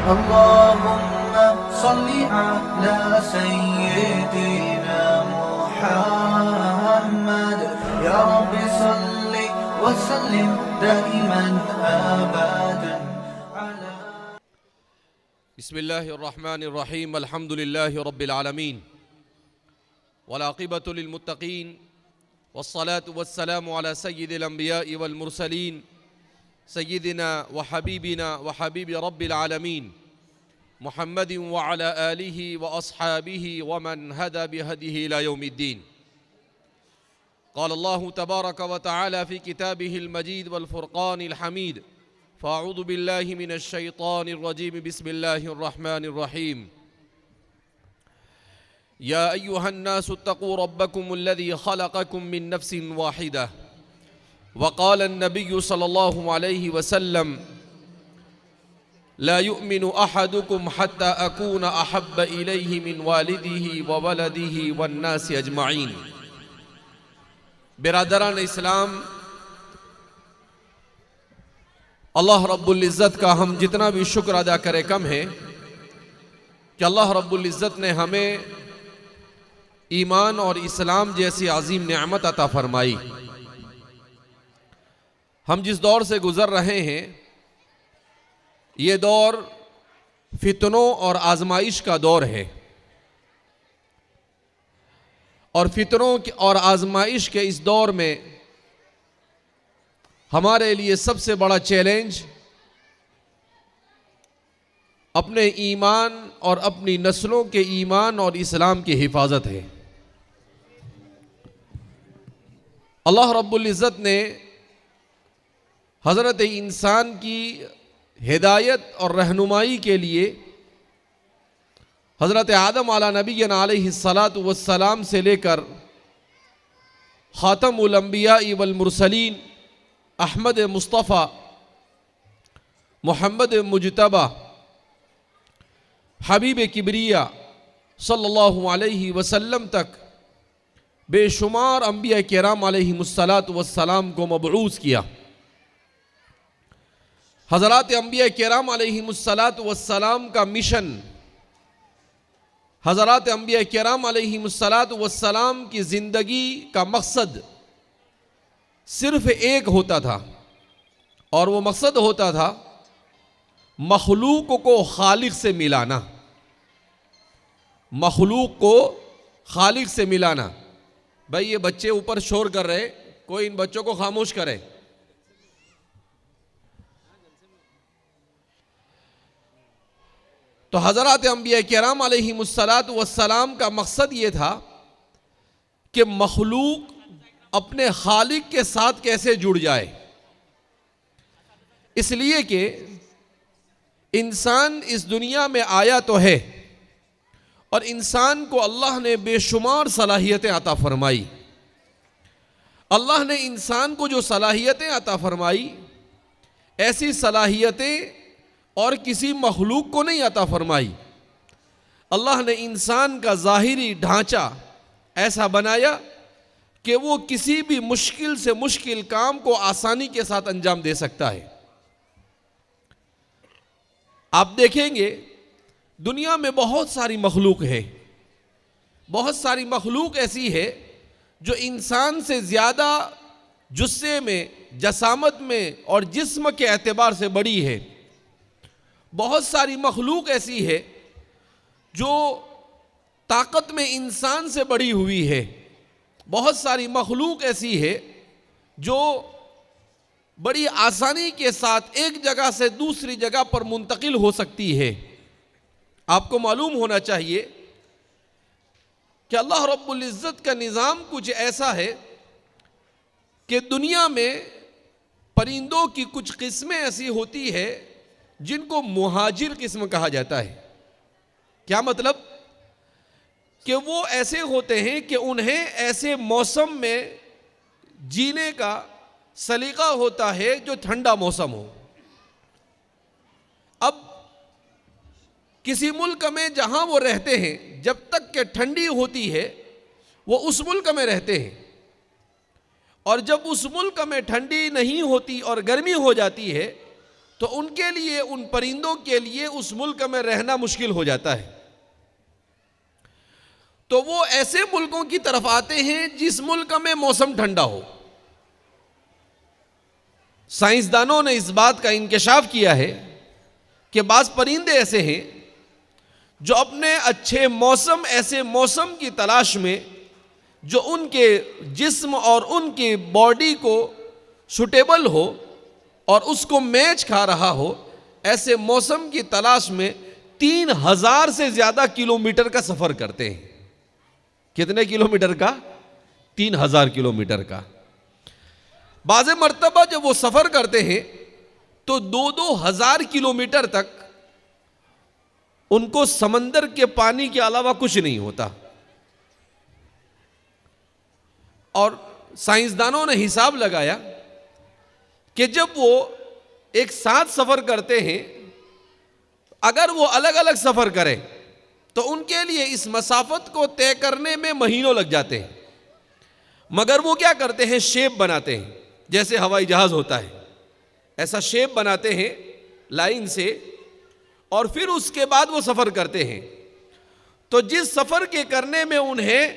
اللهم صل على سيدنا محمد يا رب صل وسلم دائما أبدا على. بسم الله الرحمن الرحيم. الحمد لله رب العالمين والعاقبة للمتقين والصلاة والسلام على سيد الأنبياء والمرسلين سيدنا وحبيبنا وحبيب رب العالمين محمد وعلى آله وأصحابه ومن هدى بهديه إلى يوم الدين. قال الله تبارك وتعالى في كتابه المجيد والفرقان الحميد: فأعوذ بالله من الشيطان الرجيم بسم الله الرحمن الرحيم. يا أيها الناس اتقوا ربكم الذي خلقكم من نفس واحدة وقال النبي صلى الله عليه وسلم: لا يؤمن أحدكم حتى أكون أحب إليه من والده وولده والناس أجمعين. برادران اسلام، اللہ رب العزت کا ہم جتنا بھی شکر ادا کرے کم ہے کہ اللہ رب العزت نے ہمیں ایمان اور اسلام جیسی عظیم نعمت عطا فرمائی. ہم جس دور سے گزر رہے ہیں یہ دور فتنوں اور آزمائش کا دور ہے، اور فتنوں اور آزمائش کے اس دور میں ہمارے لیے سب سے بڑا چیلنج اپنے ایمان اور اپنی نسلوں کے ایمان اور اسلام کی حفاظت ہے. اللہ رب العزت نے حضرت انسان کی ہدایت اور رہنمائی کے لیے حضرت آدم علیہ نبینا علیہ السلام سے لے کر خاتم الانبیاء والمرسلین احمد مصطفیٰ محمد مجتبی حبیب کبریہ صلی اللہ علیہ وسلم تک بے شمار انبیاء کرام علیہ السلام کو مبعوث کیا. حضرات انبیاء کرام علیہ السلام کا مشن، حضرات انبیاء کرام علیہ السلام کی زندگی کا مقصد صرف ایک ہوتا تھا، اور وہ مقصد ہوتا تھا مخلوق کو خالق سے ملانا. مخلوق کو خالق سے ملانا. بھائی یہ بچے اوپر شور کر رہے، کوئی ان بچوں کو خاموش کرے. تو حضرات انبیاء کرام علیہ السلام کا مقصد یہ تھا کہ مخلوق اپنے خالق کے ساتھ کیسے جڑ جائے. اس لیے کہ انسان اس دنیا میں آیا تو ہے، اور انسان کو اللہ نے بے شمار صلاحیتیں عطا فرمائی. اللہ نے انسان کو جو صلاحیتیں عطا فرمائی، ایسی صلاحیتیں اور کسی مخلوق کو نہیں عطا فرمائی. اللہ نے انسان کا ظاہری ڈھانچہ ایسا بنایا کہ وہ کسی بھی مشکل سے مشکل کام کو آسانی کے ساتھ انجام دے سکتا ہے. آپ دیکھیں گے دنیا میں بہت ساری مخلوق ہے، بہت ساری مخلوق ایسی ہے جو انسان سے زیادہ جثے میں، جسامت میں اور جسم کے اعتبار سے بڑی ہے. بہت ساری مخلوق ایسی ہے جو طاقت میں انسان سے بڑی ہوئی ہے. بہت ساری مخلوق ایسی ہے جو بڑی آسانی کے ساتھ ایک جگہ سے دوسری جگہ پر منتقل ہو سکتی ہے. آپ کو معلوم ہونا چاہیے کہ اللہ رب العزت کا نظام کچھ ایسا ہے کہ دنیا میں پرندوں کی کچھ قسمیں ایسی ہوتی ہے جن کو مہاجر قسم کہا جاتا ہے. کیا مطلب؟ کہ وہ ایسے ہوتے ہیں کہ انہیں ایسے موسم میں جینے کا سلیقہ ہوتا ہے جو ٹھنڈا موسم ہو. اب کسی ملک میں جہاں وہ رہتے ہیں جب تک کہ ٹھنڈی ہوتی ہے وہ اس ملک میں رہتے ہیں، اور جب اس ملک میں ٹھنڈی نہیں ہوتی اور گرمی ہو جاتی ہے تو ان کے لیے، ان پرندوں کے لیے اس ملک میں رہنا مشکل ہو جاتا ہے. تو وہ ایسے ملکوں کی طرف آتے ہیں جس ملک میں موسم ٹھنڈا ہو. سائنسدانوں نے اس بات کا انکشاف کیا ہے کہ بعض پرندے ایسے ہیں جو اپنے اچھے موسم، ایسے موسم کی تلاش میں جو ان کے جسم اور ان کی باڈی کو سوٹیبل ہو اور اس کو میچ کھا رہا ہو، ایسے موسم کی تلاش میں 3000 سے زیادہ کلومیٹر کا سفر کرتے ہیں. کتنے کلومیٹر کا؟ 3000 کلومیٹر کا. بعض مرتبہ جب وہ سفر کرتے ہیں تو 2000 کلومیٹر تک ان کو سمندر کے پانی کے علاوہ کچھ نہیں ہوتا. اور سائنسدانوں نے حساب لگایا کہ جب وہ ایک ساتھ سفر کرتے ہیں، اگر وہ الگ الگ سفر کریں تو ان کے لیے اس مسافت کو طے کرنے میں مہینوں لگ جاتے ہیں. مگر وہ کیا کرتے ہیں؟ شیپ بناتے ہیں. جیسے ہوائی جہاز ہوتا ہے ایسا شیپ بناتے ہیں لائن سے، اور پھر اس کے بعد وہ سفر کرتے ہیں. تو جس سفر کے کرنے میں انہیں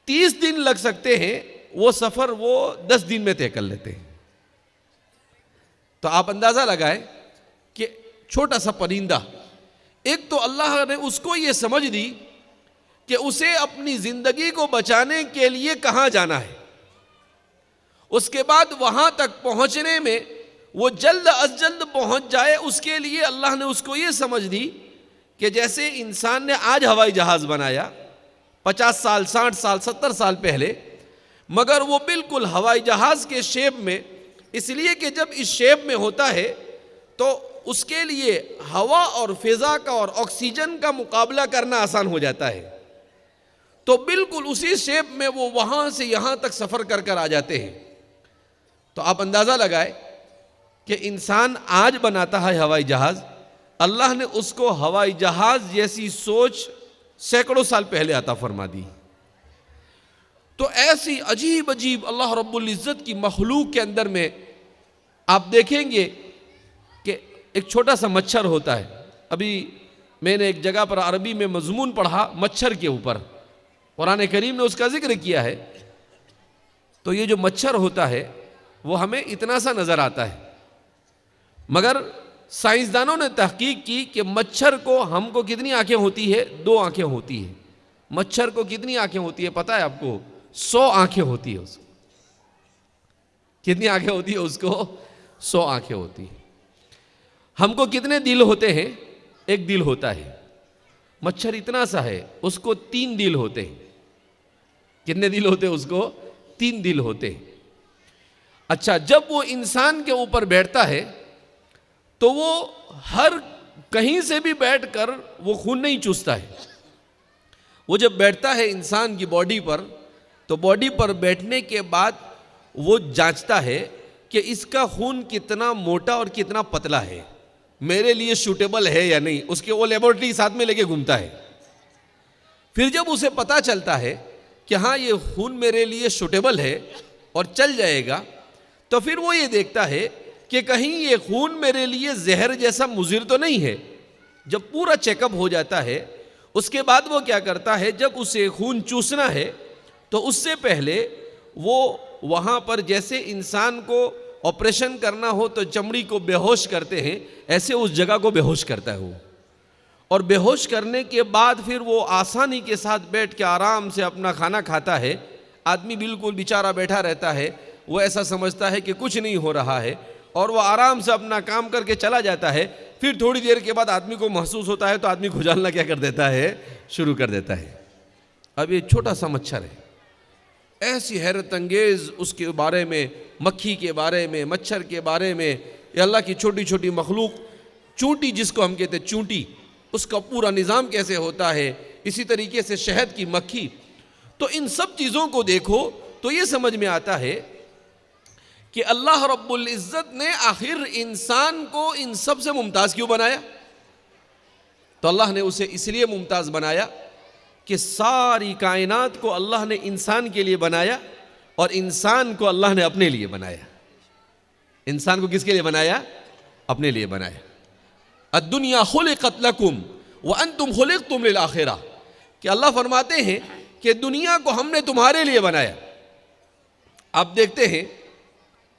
30 دن لگ سکتے ہیں، وہ سفر وہ 10 دن میں طے کر لیتے ہیں. تو آپ اندازہ لگائیں کہ چھوٹا سا پرندہ، ایک تو اللہ نے اس کو یہ سمجھ دی کہ اسے اپنی زندگی کو بچانے کے لیے کہاں جانا ہے، اس کے بعد وہاں تک پہنچنے میں وہ جلد از جلد پہنچ جائے، اس کے لیے اللہ نے اس کو یہ سمجھ دی کہ جیسے انسان نے آج ہوائی جہاز بنایا 50 سال 60 سال 70 سال پہلے، مگر وہ بالکل ہوائی جہاز کے شیپ میں، اس لیے کہ جب اس شیپ میں ہوتا ہے تو اس کے لیے ہوا اور فضا کا اور آکسیجن کا مقابلہ کرنا آسان ہو جاتا ہے. تو بالکل اسی شیپ میں وہ وہاں سے یہاں تک سفر کر کر آ جاتے ہیں. تو آپ اندازہ لگائے کہ انسان آج بناتا ہے ہوائی جہاز، اللہ نے اس کو ہوائی جہاز جیسی سوچ سینکڑوں سال پہلے عطا فرما دی. تو ایسی عجیب عجیب اللہ رب العزت کی مخلوق کے اندر میں آپ دیکھیں گے کہ ایک چھوٹا سا مچھر ہوتا ہے. ابھی میں نے ایک جگہ پر عربی میں مضمون پڑھا مچھر کے اوپر، قرآن کریم نے اس کا ذکر کیا ہے. تو یہ جو مچھر ہوتا ہے وہ ہمیں اتنا سا نظر آتا ہے، مگر سائنسدانوں نے تحقیق کی کہ مچھر کو، ہم کو کتنی آنکھیں ہوتی ہے؟ 2 آنکھیں ہوتی ہیں. مچھر کو کتنی آنکھیں ہوتی ہے پتہ ہے آپ کو؟ 100 آنکھیں ہوتی ہے اس کو. کتنی آنکھیں ہوتی ہے اس کو؟ 100 آنکھیں ہوتی ہیں. ہم کو کتنے دل ہوتے ہیں؟ 1 دل ہوتا ہے. مچھر اتنا سا ہے، اس کو 3 دل ہوتے ہیں. کتنے دل ہوتے ہیں اس کو؟ 3 دل ہوتے ہیں. اچھا، جب وہ انسان کے اوپر بیٹھتا ہے تو وہ ہر کہیں سے بھی بیٹھ کر وہ خون نہیں چوستا ہے. وہ جب بیٹھتا ہے انسان کی باڈی پر، تو باڈی پر بیٹھنے کے بعد وہ جانچتا ہے کہ اس کا خون کتنا موٹا اور کتنا پتلا ہے، میرے لیے سوٹیبل ہے یا نہیں. اس کے وہ لیبورٹری ساتھ میں لے کے گھومتا ہے. پھر جب اسے پتہ چلتا ہے کہ ہاں یہ خون میرے لیے سوٹیبل ہے اور چل جائے گا، تو پھر وہ یہ دیکھتا ہے کہ کہیں یہ خون میرے لیے زہر جیسا مضر تو نہیں ہے. جب پورا چیک اپ ہو جاتا ہے، اس کے بعد وہ کیا کرتا ہے، جب اسے خون چوسنا ہے تو اس سے پہلے وہ وہاں پر جیسے انسان کو آپریشن کرنا ہو تو چمڑی کو بے ہوش کرتے ہیں، ایسے اس جگہ کو بے ہوش کرتا ہے وہ. اور بے ہوش کرنے کے بعد پھر وہ آسانی کے ساتھ بیٹھ کے آرام سے اپنا کھانا کھاتا ہے. آدمی بالکل بیچارہ بیٹھا رہتا ہے، وہ ایسا سمجھتا ہے کہ کچھ نہیں ہو رہا ہے، اور وہ آرام سے اپنا کام کر کے چلا جاتا ہے. پھر تھوڑی دیر کے بعد آدمی کو محسوس ہوتا ہے تو آدمی کھجالنا کیا کر دیتا ہے، شروع کر دیتا ہے. اب یہ چھوٹا سا مچھر ہے، ایسی حیرت انگیز اس کے بارے میں، مکھی کے بارے میں، مچھر کے بارے میں، یہ اللہ کی چھوٹی چھوٹی مخلوق. چونٹی جس کو ہم کہتے ہیں چونٹی، اس کا پورا نظام کیسے ہوتا ہے. اسی طریقے سے شہد کی مکھی. تو ان سب چیزوں کو دیکھو تو یہ سمجھ میں آتا ہے کہ اللہ رب العزت نے آخر انسان کو ان سب سے ممتاز کیوں بنایا. تو اللہ نے اسے اس لیے ممتاز بنایا کہ ساری کائنات کو اللہ نے انسان کے لیے بنایا، اور انسان کو اللہ نے اپنے لیے بنایا. انسان کو کس کے لیے بنایا؟ اپنے لیے بنایا. الدنیا خلقت لکم وانتم خلقتم للآخرہ, کہ اللہ فرماتے ہیں کہ دنیا کو ہم نے تمہارے لیے بنایا. آپ دیکھتے ہیں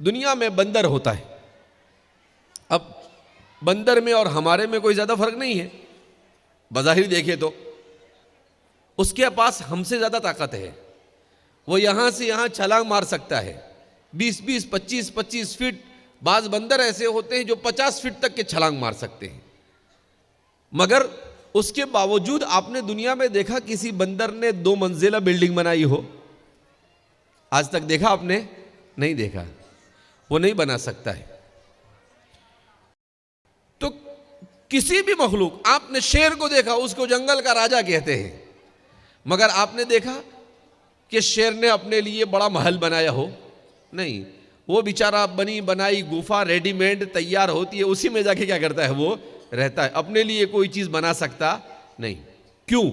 دنیا میں بندر ہوتا ہے. اب بندر میں اور ہمارے میں کوئی زیادہ فرق نہیں ہے, بظاہر دیکھے تو اس کے پاس ہم سے زیادہ طاقت ہے. وہ یہاں سے یہاں چھلانگ مار سکتا ہے, 20 25 فٹ. بعض بندر ایسے ہوتے ہیں جو 50 فٹ تک کے چھلانگ مار سکتے ہیں. مگر اس کے باوجود آپ نے دنیا میں دیکھا کسی بندر نے 2 منزلہ بلڈنگ بنائی ہو؟ آج تک دیکھا آپ نے؟ نہیں دیکھا. وہ نہیں بنا سکتا ہے. تو کسی بھی مخلوق, آپ نے شیر کو دیکھا, اس کو جنگل کا راجا کہتے ہیں, مگر آپ نے دیکھا کہ شیر نے اپنے لیے بڑا محل بنایا ہو؟ نہیں. وہ بیچارہ بنی بنائی گفا ریڈی میڈ تیار ہوتی ہے, اسی میں جا کے کیا کرتا ہے, وہ رہتا ہے. اپنے لیے کوئی چیز بنا سکتا نہیں. کیوں؟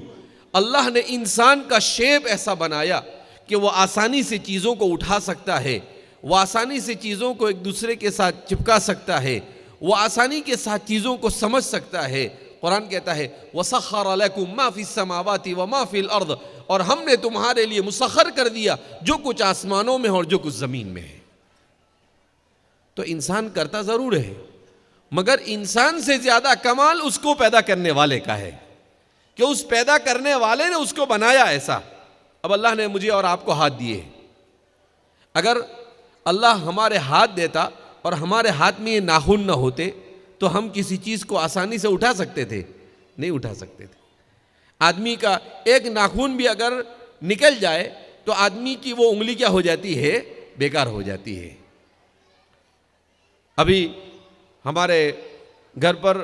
اللہ نے انسان کا شیپ ایسا بنایا کہ وہ آسانی سے چیزوں کو اٹھا سکتا ہے, وہ آسانی سے چیزوں کو ایک دوسرے کے ساتھ چپکا سکتا ہے, وہ آسانی کے ساتھ چیزوں کو سمجھ سکتا ہے. قرآن کہتا ہے وَسَخَّرَ لَكُم مَا فِي السَّمَاوَاتِ وَمَا فِي الْأَرْضِ, اور ہم نے تمہارے لیے مسخر کر دیا جو کچھ آسمانوں میں اور جو کچھ زمین میں ہے. تو انسان کرتا ضرور ہے, مگر انسان سے زیادہ کمال اس کو پیدا کرنے والے کا ہے, کہ اس پیدا کرنے والے نے اس کو بنایا ایسا. اب اللہ نے مجھے اور آپ کو ہاتھ دیے. اگر اللہ ہمارے ہاتھ دیتا اور ہمارے ہاتھ میں یہ ناخن نہ ہوتے تو ہم کسی چیز کو آسانی سے اٹھا سکتے تھے؟ نہیں اٹھا سکتے تھے. آدمی کا ایک ناخن بھی اگر نکل جائے تو آدمی کی وہ انگلی کیا ہو جاتی ہے؟ بیکار ہو جاتی ہے. ابھی ہمارے گھر پر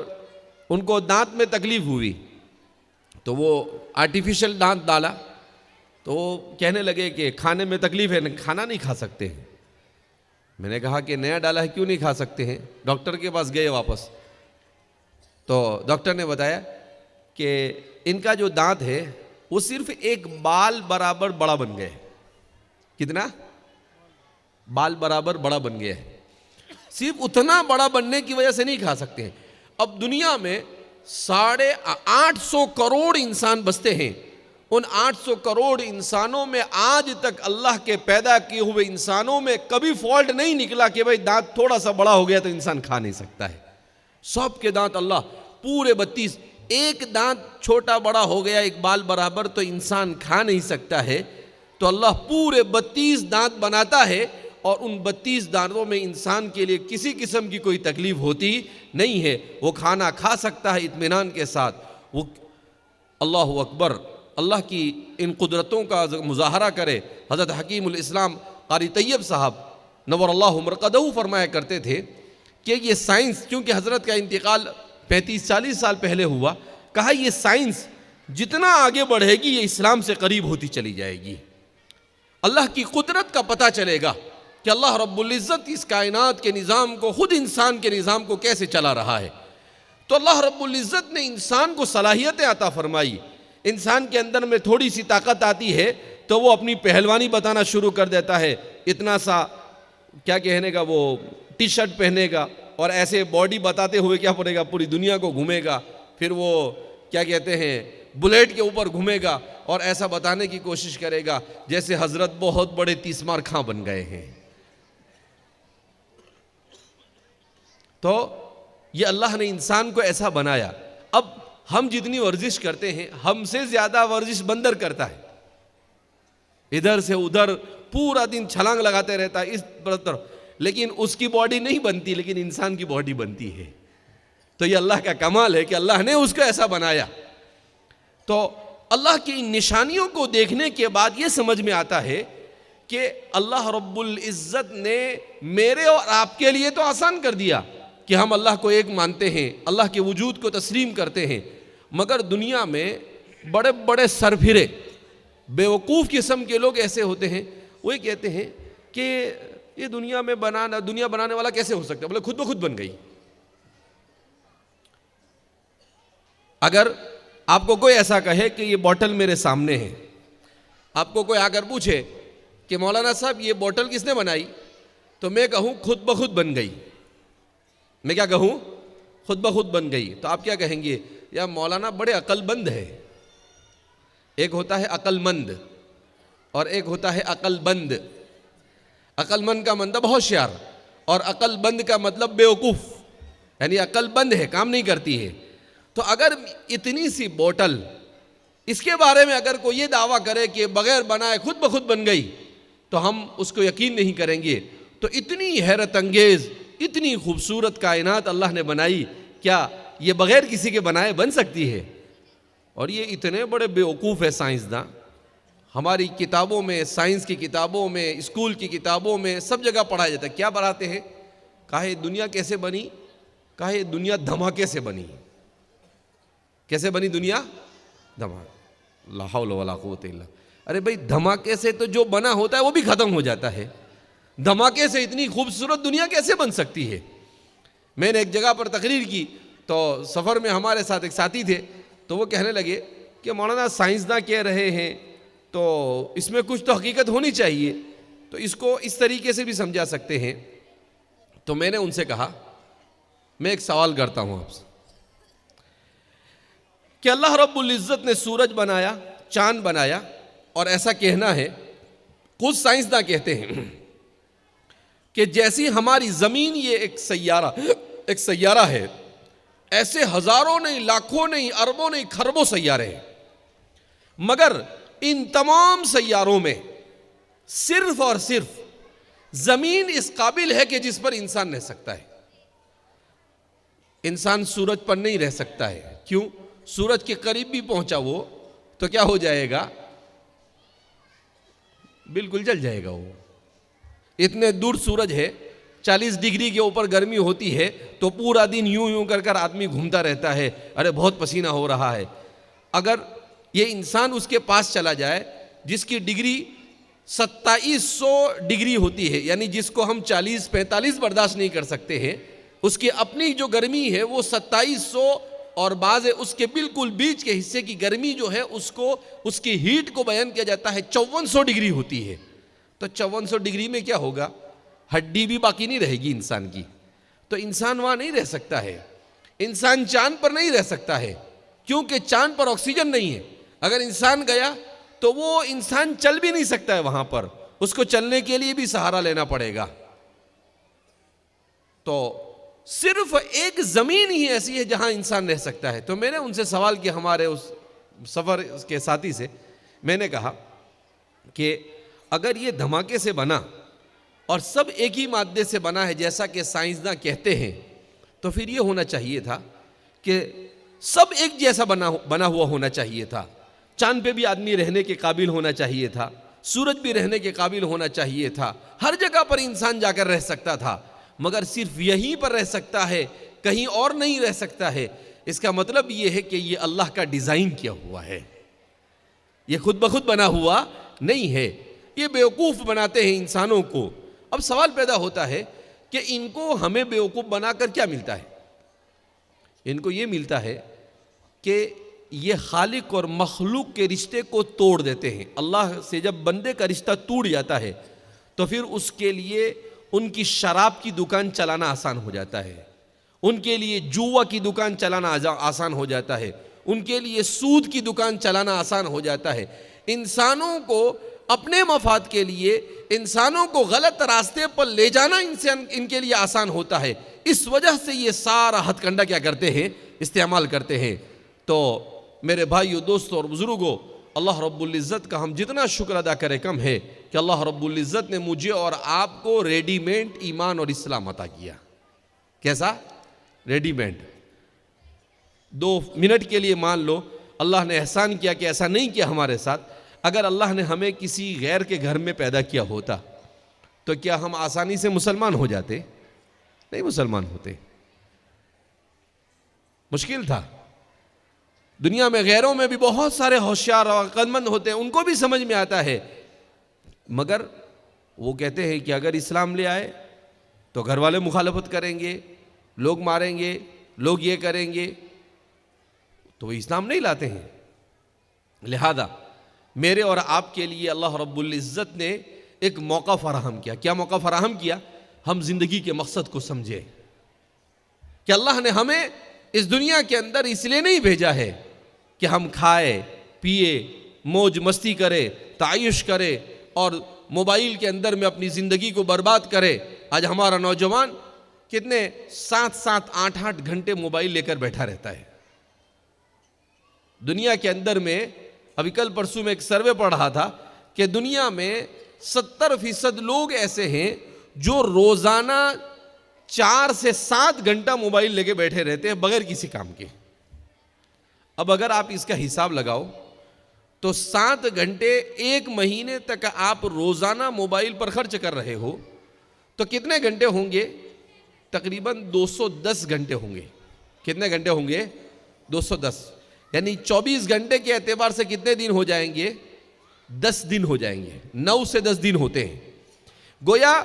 ان کو دانت میں تکلیف ہوئی تو وہ آرٹیفیشل دانت ڈالا, تو وہ کہنے لگے کہ کھانے میں تکلیف ہے, کھانا نہیں کھا سکتے ہیں. میں نے کہا کہ نیا ڈالا ہے کیوں نہیں کھا سکتے ہیں؟ ڈاکٹر کے پاس گئے واپس, تو ڈاکٹر نے بتایا کہ ان کا جو دانت ہے وہ صرف ایک بال برابر بڑا بن گیا ہے. کتنا؟ بال برابر بڑا بن گیا ہے. صرف اتنا بڑا بننے کی وجہ سے نہیں کھا سکتے ہیں. اب دنیا میں 850 کروڑ انسان بستے ہیں. ان 800 کروڑ انسانوں میں آج تک اللہ کے پیدا کیے ہوئے انسانوں میں کبھی فالٹ نہیں نکلا کہ بھئی دانت تھوڑا سا بڑا ہو گیا تو انسان کھا نہیں سکتا ہے. سب کے دانت اللہ پورے 32, ایک دانت چھوٹا بڑا ہو گیا ایک بال برابر تو انسان کھا نہیں سکتا ہے. تو اللہ پورے 32 دانت بناتا ہے, اور ان 32 دانتوں میں انسان کے لیے کسی قسم کی کوئی تکلیف ہوتی نہیں ہے. وہ کھانا کھا سکتا ہے اطمینان کے ساتھ. وہ اللہ اکبر, اللہ کی ان قدرتوں کا مظاہرہ کرے. حضرت حکیم الاسلام قاری طیب صاحب نور اللہ مرقدہ فرمایا کرتے تھے کہ یہ سائنس, کیونکہ حضرت کا انتقال 35-40 سال پہلے ہوا, کہا یہ سائنس جتنا آگے بڑھے گی یہ اسلام سے قریب ہوتی چلی جائے گی. اللہ کی قدرت کا پتہ چلے گا کہ اللہ رب العزت اس کائنات کے نظام کو, خود انسان کے نظام کو کیسے چلا رہا ہے. تو اللہ رب العزت نے انسان کو صلاحیتیں عطا فرمائی. انسان کے اندر میں تھوڑی سی طاقت آتی ہے تو وہ اپنی پہلوانی بتانا شروع کر دیتا ہے. اتنا سا کیا کہنے گا, وہ ٹی شرٹ پہنے گا اور ایسے باڈی بتاتے ہوئے کیا پڑے گا, پوری دنیا کو گھومے گا. پھر وہ کیا کہتے ہیں, بلیٹ کے اوپر گھومے گا اور ایسا بتانے کی کوشش کرے گا جیسے حضرت بہت بڑے تیسمار خاں بن گئے ہیں. تو یہ اللہ نے انسان کو ایسا بنایا. اب ہم جتنی ورزش کرتے ہیں ہم سے زیادہ ورزش بندر کرتا ہے. ادھر سے ادھر پورا دن چھلانگ لگاتے رہتا ہے اس طرف, لیکن اس کی باڈی نہیں بنتی, لیکن انسان کی باڈی بنتی ہے. تو یہ اللہ کا کمال ہے کہ اللہ نے اس کو ایسا بنایا. تو اللہ کی ان نشانیوں کو دیکھنے کے بعد یہ سمجھ میں آتا ہے کہ اللہ رب العزت نے میرے اور آپ کے لیے تو آسان کر دیا کہ ہم اللہ کو ایک مانتے ہیں, اللہ کے وجود کو تسلیم کرتے ہیں. مگر دنیا میں بڑے بڑے سرفرے بیوقوف قسم کے لوگ ایسے ہوتے ہیں, وہ کہتے ہیں کہ یہ دنیا بنانے والا کیسے ہو سکتا ہے, بولے خود بخود بن گئی. اگر آپ کو کوئی ایسا کہے کہ یہ بوٹل میرے سامنے ہے, آپ کو کوئی آ کر پوچھے کہ مولانا صاحب یہ بوٹل کس نے بنائی, تو میں کہوں خود بخود بن گئی. میں کیا کہوں؟ خود بخود بن گئی. تو آپ کیا کہیں گے؟ یا مولانا بڑے عقل مند ہے. ایک ہوتا ہے عقل مند اور ایک ہوتا ہے عقل بند. عقل مند کا مطلب ہوشیار اور عقل بند کا مطلب بیوقوف، یعنی عقل بند ہے، کام نہیں کرتی ہے. تو اگر اتنی سی بوٹل، اس کے بارے میں اگر کوئی یہ دعویٰ کرے کہ بغیر بنائے خود بخود بن گئی تو ہم اس کو یقین نہیں کریں گے. تو اتنی حیرت انگیز، اتنی خوبصورت کائنات اللہ نے بنائی، کیا یہ بغیر کسی کے بنائے بن سکتی ہے؟ اور یہ اتنے بڑے بیوقوف ہے سائنسداں. ہماری کتابوں میں، سائنس کی کتابوں میں، اسکول کی کتابوں میں سب جگہ پڑھایا جاتا ہے. کیا پڑھاتے ہیں؟ کہا یہ دنیا کیسے بنی؟ کہا یہ دنیا دھماکے سے بنی. کیسے بنی دنیا؟ دھماکے. لا حول ولا قوت الا. ارے بھائی دھماکے سے تو جو بنا ہوتا ہے وہ بھی ختم ہو جاتا ہے. دھماکے سے اتنی خوبصورت دنیا کیسے بن سکتی ہے؟ میں نے ایک جگہ پر تقریر کی تو سفر میں ہمارے ساتھ ایک ساتھی تھے، تو وہ کہنے لگے کہ مولانا سائنسداں کہہ رہے ہیں تو اس میں کچھ تو حقیقت ہونی چاہیے، تو اس کو اس طریقے سے بھی سمجھا سکتے ہیں. تو میں نے ان سے کہا، میں ایک سوال کرتا ہوں آپ سے کہ اللہ رب العزت نے سورج بنایا، چاند بنایا، اور ایسا کہنا ہے، خود سائنسداں کہتے ہیں کہ جیسی ہماری زمین یہ ایک سیارہ ہے، ایسے ہزاروں نہیں، لاکھوں نہیں، اربوں نہیں، کھربوں سیارے ہیں. مگر ان تمام سیاروں میں صرف اور صرف زمین اس قابل ہے کہ جس پر انسان رہ سکتا ہے. انسان سورج پر نہیں رہ سکتا ہے. کیوں؟ سورج کے قریب بھی پہنچا وہ تو کیا ہو جائے گا؟ بالکل جل جائے گا. وہ اتنے دور سورج ہے، 40 ڈگری کے اوپر گرمی ہوتی ہے تو پورا دن یوں یوں کر آدمی گھومتا رہتا ہے، ارے بہت پسینہ ہو رہا ہے. اگر یہ انسان اس کے پاس چلا جائے جس کی ڈگری 2700 ڈگری ہوتی ہے، یعنی جس کو ہم 40-45 برداشت نہیں کر سکتے ہیں، اس کی اپنی جو گرمی ہے وہ 2700، اور بعض اس کے بالکل بیچ کے حصے کی گرمی جو ہے اس کی ہیٹ کو بیان کیا جاتا ہے 5400 ڈگری ہوتی ہے. تو 5400 ڈگری میں کیا ہوگا؟ ہڈی بھی باقی نہیں رہے گی انسان کی. تو انسان وہاں نہیں رہ سکتا ہے. انسان چاند پر نہیں رہ سکتا ہے کیونکہ چاند پر آکسیجن نہیں ہے. اگر انسان گیا تو وہ انسان چل بھی نہیں سکتا ہے وہاں پر، اس کو چلنے کے لیے بھی سہارا لینا پڑے گا. تو صرف ایک زمین ہی ایسی ہے جہاں انسان رہ سکتا ہے. تو میں نے ان سے سوال کیا، ہمارے اس سفر کے ساتھی سے، میں نے کہا کہ اگر یہ دھماکے سے بنا اور سب ایک ہی مادے سے بنا ہے جیسا کہ سائنسداں کہتے ہیں، تو پھر یہ ہونا چاہیے تھا کہ سب ایک جیسا بنا ہوا ہونا چاہیے تھا. چاند پہ بھی آدمی رہنے کے قابل ہونا چاہیے تھا، سورج بھی رہنے کے قابل ہونا چاہیے تھا، ہر جگہ پر انسان جا کر رہ سکتا تھا. مگر صرف یہیں پر رہ سکتا ہے، کہیں اور نہیں رہ سکتا ہے. اس کا مطلب یہ ہے کہ یہ اللہ کا ڈیزائن کیا ہوا ہے، یہ خود بخود بنا ہوا نہیں ہے. یہ بیوقوف بناتے ہیں انسانوں کو. اب سوال پیدا ہوتا ہے کہ ان کو ہمیں بیوقوف بنا کر کیا ملتا ہے؟ ان کو یہ ملتا ہے کہ یہ خالق اور مخلوق کے رشتے کو توڑ دیتے ہیں. اللہ سے جب بندے کا رشتہ ٹوٹ جاتا ہے تو پھر اس کے لیے ان کی شراب کی دکان چلانا آسان ہو جاتا ہے، ان کے لیے جوا کی دکان چلانا آسان ہو جاتا ہے، ان کے لیے سود کی دکان چلانا آسان ہو جاتا ہے. انسانوں کو اپنے مفاد کے لیے، انسانوں کو غلط راستے پر لے جانا ان کے لیے آسان ہوتا ہے. اس وجہ سے یہ سارا ہتھ کنڈا کیا کرتے ہیں؟ استعمال کرتے ہیں. تو میرے بھائیو، دوستو اور بزرگوں، اللہ رب العزت کا ہم جتنا شکر ادا کرے کم ہے کہ اللہ رب العزت نے مجھے اور آپ کو ریڈی میڈ ایمان اور اسلام عطا کیا. کیسا؟ Ready made. 2 منٹ کے لیے مان لو اللہ نے احسان کیا کہ ایسا نہیں کیا ہمارے ساتھ. اگر اللہ نے ہمیں کسی غیر کے گھر میں پیدا کیا ہوتا تو کیا ہم آسانی سے مسلمان ہو جاتے؟ نہیں مسلمان ہوتے. مشکل تھا. دنیا میں غیروں میں بھی بہت سارے ہوشیار اور عقل مند ہوتے ہیں، ان کو بھی سمجھ میں آتا ہے. مگر وہ کہتے ہیں کہ اگر اسلام لے آئے تو گھر والے مخالفت کریں گے، لوگ ماریں گے، لوگ یہ کریں گے، تو وہ اسلام نہیں لاتے ہیں. لہذا میرے اور آپ کے لیے اللہ رب العزت نے ایک موقع فراہم کیا. کیا موقع فراہم کیا؟ ہم زندگی کے مقصد کو سمجھیں. کہ اللہ نے ہمیں اس دنیا کے اندر اس لیے نہیں بھیجا ہے کہ ہم کھائے پیے موج مستی کرے تعیش کرے اور موبائل کے اندر میں اپنی زندگی کو برباد کرے. آج ہمارا نوجوان کتنے 7 8 گھنٹے موبائل لے کر بیٹھا رہتا ہے. دنیا کے اندر میں ابھی کل پرسوں میں ایک سروے پڑھ رہا تھا کہ دنیا میں 70% لوگ ایسے ہیں جو روزانہ 4 سے 7 گھنٹہ موبائل لے کے بیٹھے رہتے ہیں بغیر کسی کام کے. اب اگر آپ اس کا حساب لگاؤ تو 7 گھنٹے ایک مہینے تک آپ روزانہ موبائل پر خرچ کر رہے ہو تو کتنے گھنٹے ہوں گے؟ تقریباً 210 گھنٹے ہوں گے. کتنے گھنٹے ہوں گے؟ 210. یعنی 24 گھنٹے کے اعتبار سے کتنے دن ہو جائیں گے؟ 10 دن ہو جائیں گے. 9 سے 10 دن ہوتے ہیں. گویا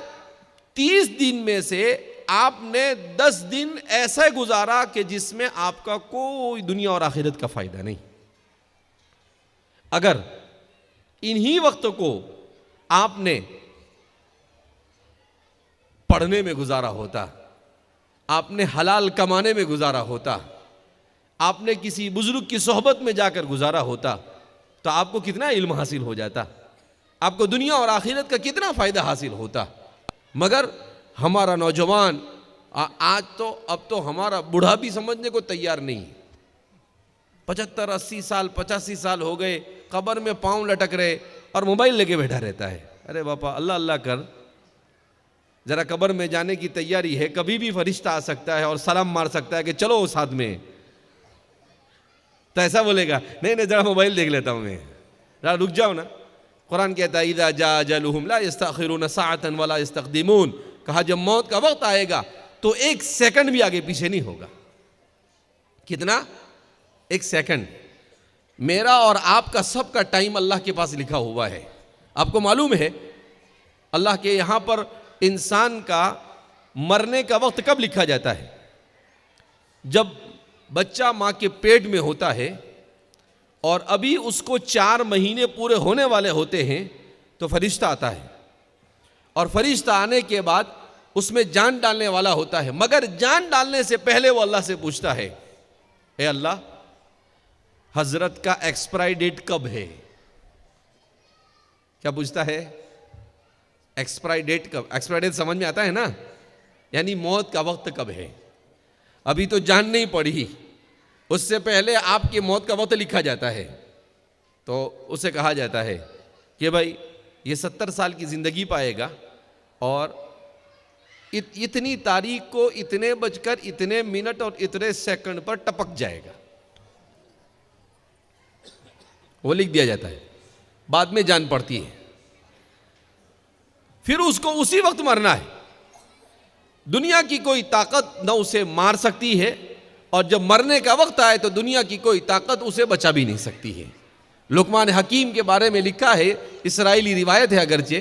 30 دن میں سے آپ نے 10 دن ایسا گزارا کہ جس میں آپ کا کوئی دنیا اور آخرت کا فائدہ نہیں. اگر انہی وقت کو آپ نے پڑھنے میں گزارا ہوتا, آپ نے حلال کمانے میں گزارا ہوتا, آپ نے کسی بزرگ کی صحبت میں جا کر گزارا ہوتا تو آپ کو کتنا علم حاصل ہو جاتا, آپ کو دنیا اور آخرت کا کتنا فائدہ حاصل ہوتا. مگر ہمارا نوجوان آج تو اب تو ہمارا بوڑھا بھی سمجھنے کو تیار نہیں. 75 80 سال 85 سال ہو گئے, قبر میں پاؤں لٹک رہے اور موبائل لے کے بیٹھا رہتا ہے. ارے باپا اللہ اللہ کر, ذرا قبر میں جانے کی تیاری ہے, کبھی بھی فرشتہ آ سکتا ہے اور سلام مار سکتا ہے کہ چلو ساتھ میں. تو ایسا بولے گا نہیں ذرا موبائل دیکھ لیتا ہوں میں, ذرا رک جاؤ نا. قرآن کہتا ہے اذا جاء اجلهم لا يستأخرون ساعة ولا يستقدمون. کہا جب موت کا وقت آئے گا تو 1 سیکنڈ بھی آگے پیچھے نہیں ہوگا. کتنا؟ 1 سیکنڈ. میرا اور آپ کا سب کا ٹائم اللہ کے پاس لکھا ہوا ہے. آپ کو معلوم ہے اللہ کے یہاں پر انسان کا مرنے کا وقت کب لکھا جاتا ہے؟ جب بچہ ماں کے پیٹ میں ہوتا ہے اور ابھی اس کو 4 مہینے پورے ہونے والے ہوتے ہیں تو فرشتہ آتا ہے, اور فرشتہ آنے کے بعد اس میں جان ڈالنے والا ہوتا ہے. مگر جان ڈالنے سے پہلے وہ اللہ سے پوچھتا ہے اے اللہ حضرت کا ایکسپائری ڈیٹ کب ہے؟ کیا پوچھتا ہے؟ ایکسپائری ڈیٹ کب؟ ایکسپائری ڈیٹ سمجھ میں آتا ہے نا, یعنی موت کا وقت کب ہے. ابھی تو جان نہیں پڑی, اس سے پہلے آپ کی موت کا وقت لکھا جاتا ہے. تو اسے کہا جاتا ہے کہ بھائی یہ 70 سال کی زندگی پائے گا اور اتنی تاریخ کو اتنے بج کر اتنے منٹ اور اتنے سیکنڈ پر ٹپک جائے گا. وہ لکھ دیا جاتا ہے, بعد میں جان پڑتی ہے. پھر اس کو اسی وقت مرنا ہے. دنیا کی کوئی طاقت نہ اسے مار سکتی ہے, اور جب مرنے کا وقت آئے تو دنیا کی کوئی طاقت اسے بچا بھی نہیں سکتی ہے. لقمان حکیم کے بارے میں لکھا ہے, اسرائیلی روایت ہے اگرچہ,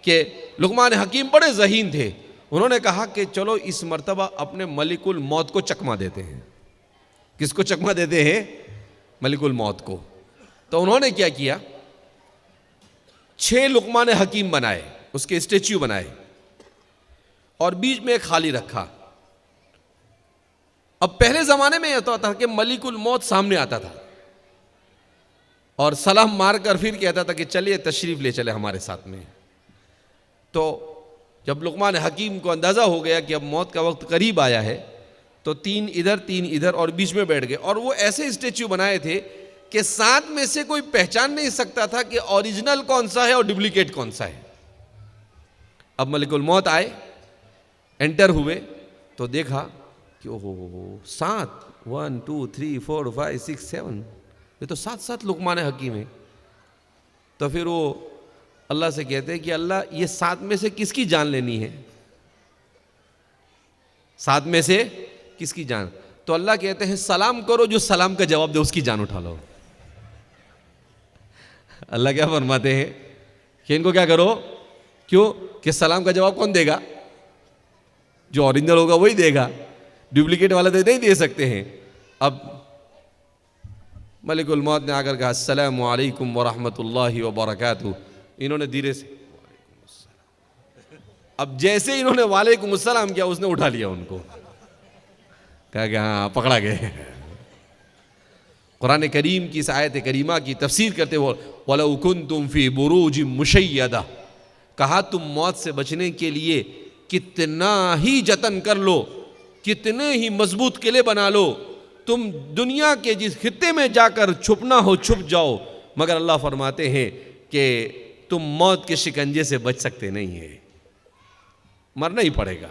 کہ لقمان حکیم بڑے ذہین تھے. انہوں نے کہا کہ چلو اس مرتبہ اپنے ملک الموت کو چکما دیتے ہیں. کس کو چکما دیتے ہیں؟ ملک الموت کو. تو انہوں نے کیا کیا, 6 لقمان حکیم بنائے, اس کے اسٹیچو بنائے اور بیچ میں ایک خالی رکھا. اب پہلے زمانے میں یہ ہوتا تھا کہ ملک الموت سامنے آتا تھا اور سلام مار کر پھر کہتا تھا کہ چلیے تشریف لے چلے ہمارے ساتھ میں. تو جب لقمان حکیم کو اندازہ ہو گیا کہ اب موت کا وقت قریب آیا ہے تو 3 ادھر 3 ادھر اور بیچ میں بیٹھ گئے. اور وہ ایسے اسٹیچو بنائے تھے کہ 7 میں سے کوئی پہچان نہیں سکتا تھا کہ اوریجنل کون سا ہے اور ڈپلیکیٹ کون سا ہے. اب ملک الموت آئے, انٹر ہوئے تو دیکھا کہ اوہ 7 1 2 3 4 5 6 7 یہ تو 7 لقمان حکیم ہیں. تو پھر وہ اللہ سے کہتے ہیں کہ اللہ یہ 7 میں سے کس کی جان لینی ہے؟ 7 میں سے کس کی جان؟ تو اللہ کہتے ہیں سلام کرو, جو سلام کا جواب دے اس کی جان اٹھا لو. اللہ کیا فرماتے ہیں کہ ان کو کیا کرو, کیوں کہ سلام کا جواب کون دے گا؟ جو اوریجنل ہوگا وہی دے گا, ڈپلیکیٹ والا تو نہیں دے سکتے ہیں. اب ملک الموت نے آ کر کہا السلام علیکم ورحمۃ اللہ وبرکاتہ. انہوں نے دھیرے سے, اب جیسے انہوں نے وعلیکم السلام کیا اس نے اٹھا لیا ان کو. کہا کہ ہاں پکڑا گئے. قرآن کریم کی اس آیت کریمہ کی تفسیر کرتے ہوئے وَلَوْ كُنْتُمْ فِي بُرُوجٍ مُشَيَّدَةٍ، کہا تم موت سے بچنے کے لیے کتنا ہی جتن کر لو، کتنے ہی مضبوط قلعے بنا لو، تم دنیا کے جس خطے میں جا کر چھپنا ہو چھپ جاؤ، مگر اللہ فرماتے ہیں کہ تم موت کے شکنجے سے بچ سکتے نہیں ہیں، مرنا ہی پڑے گا.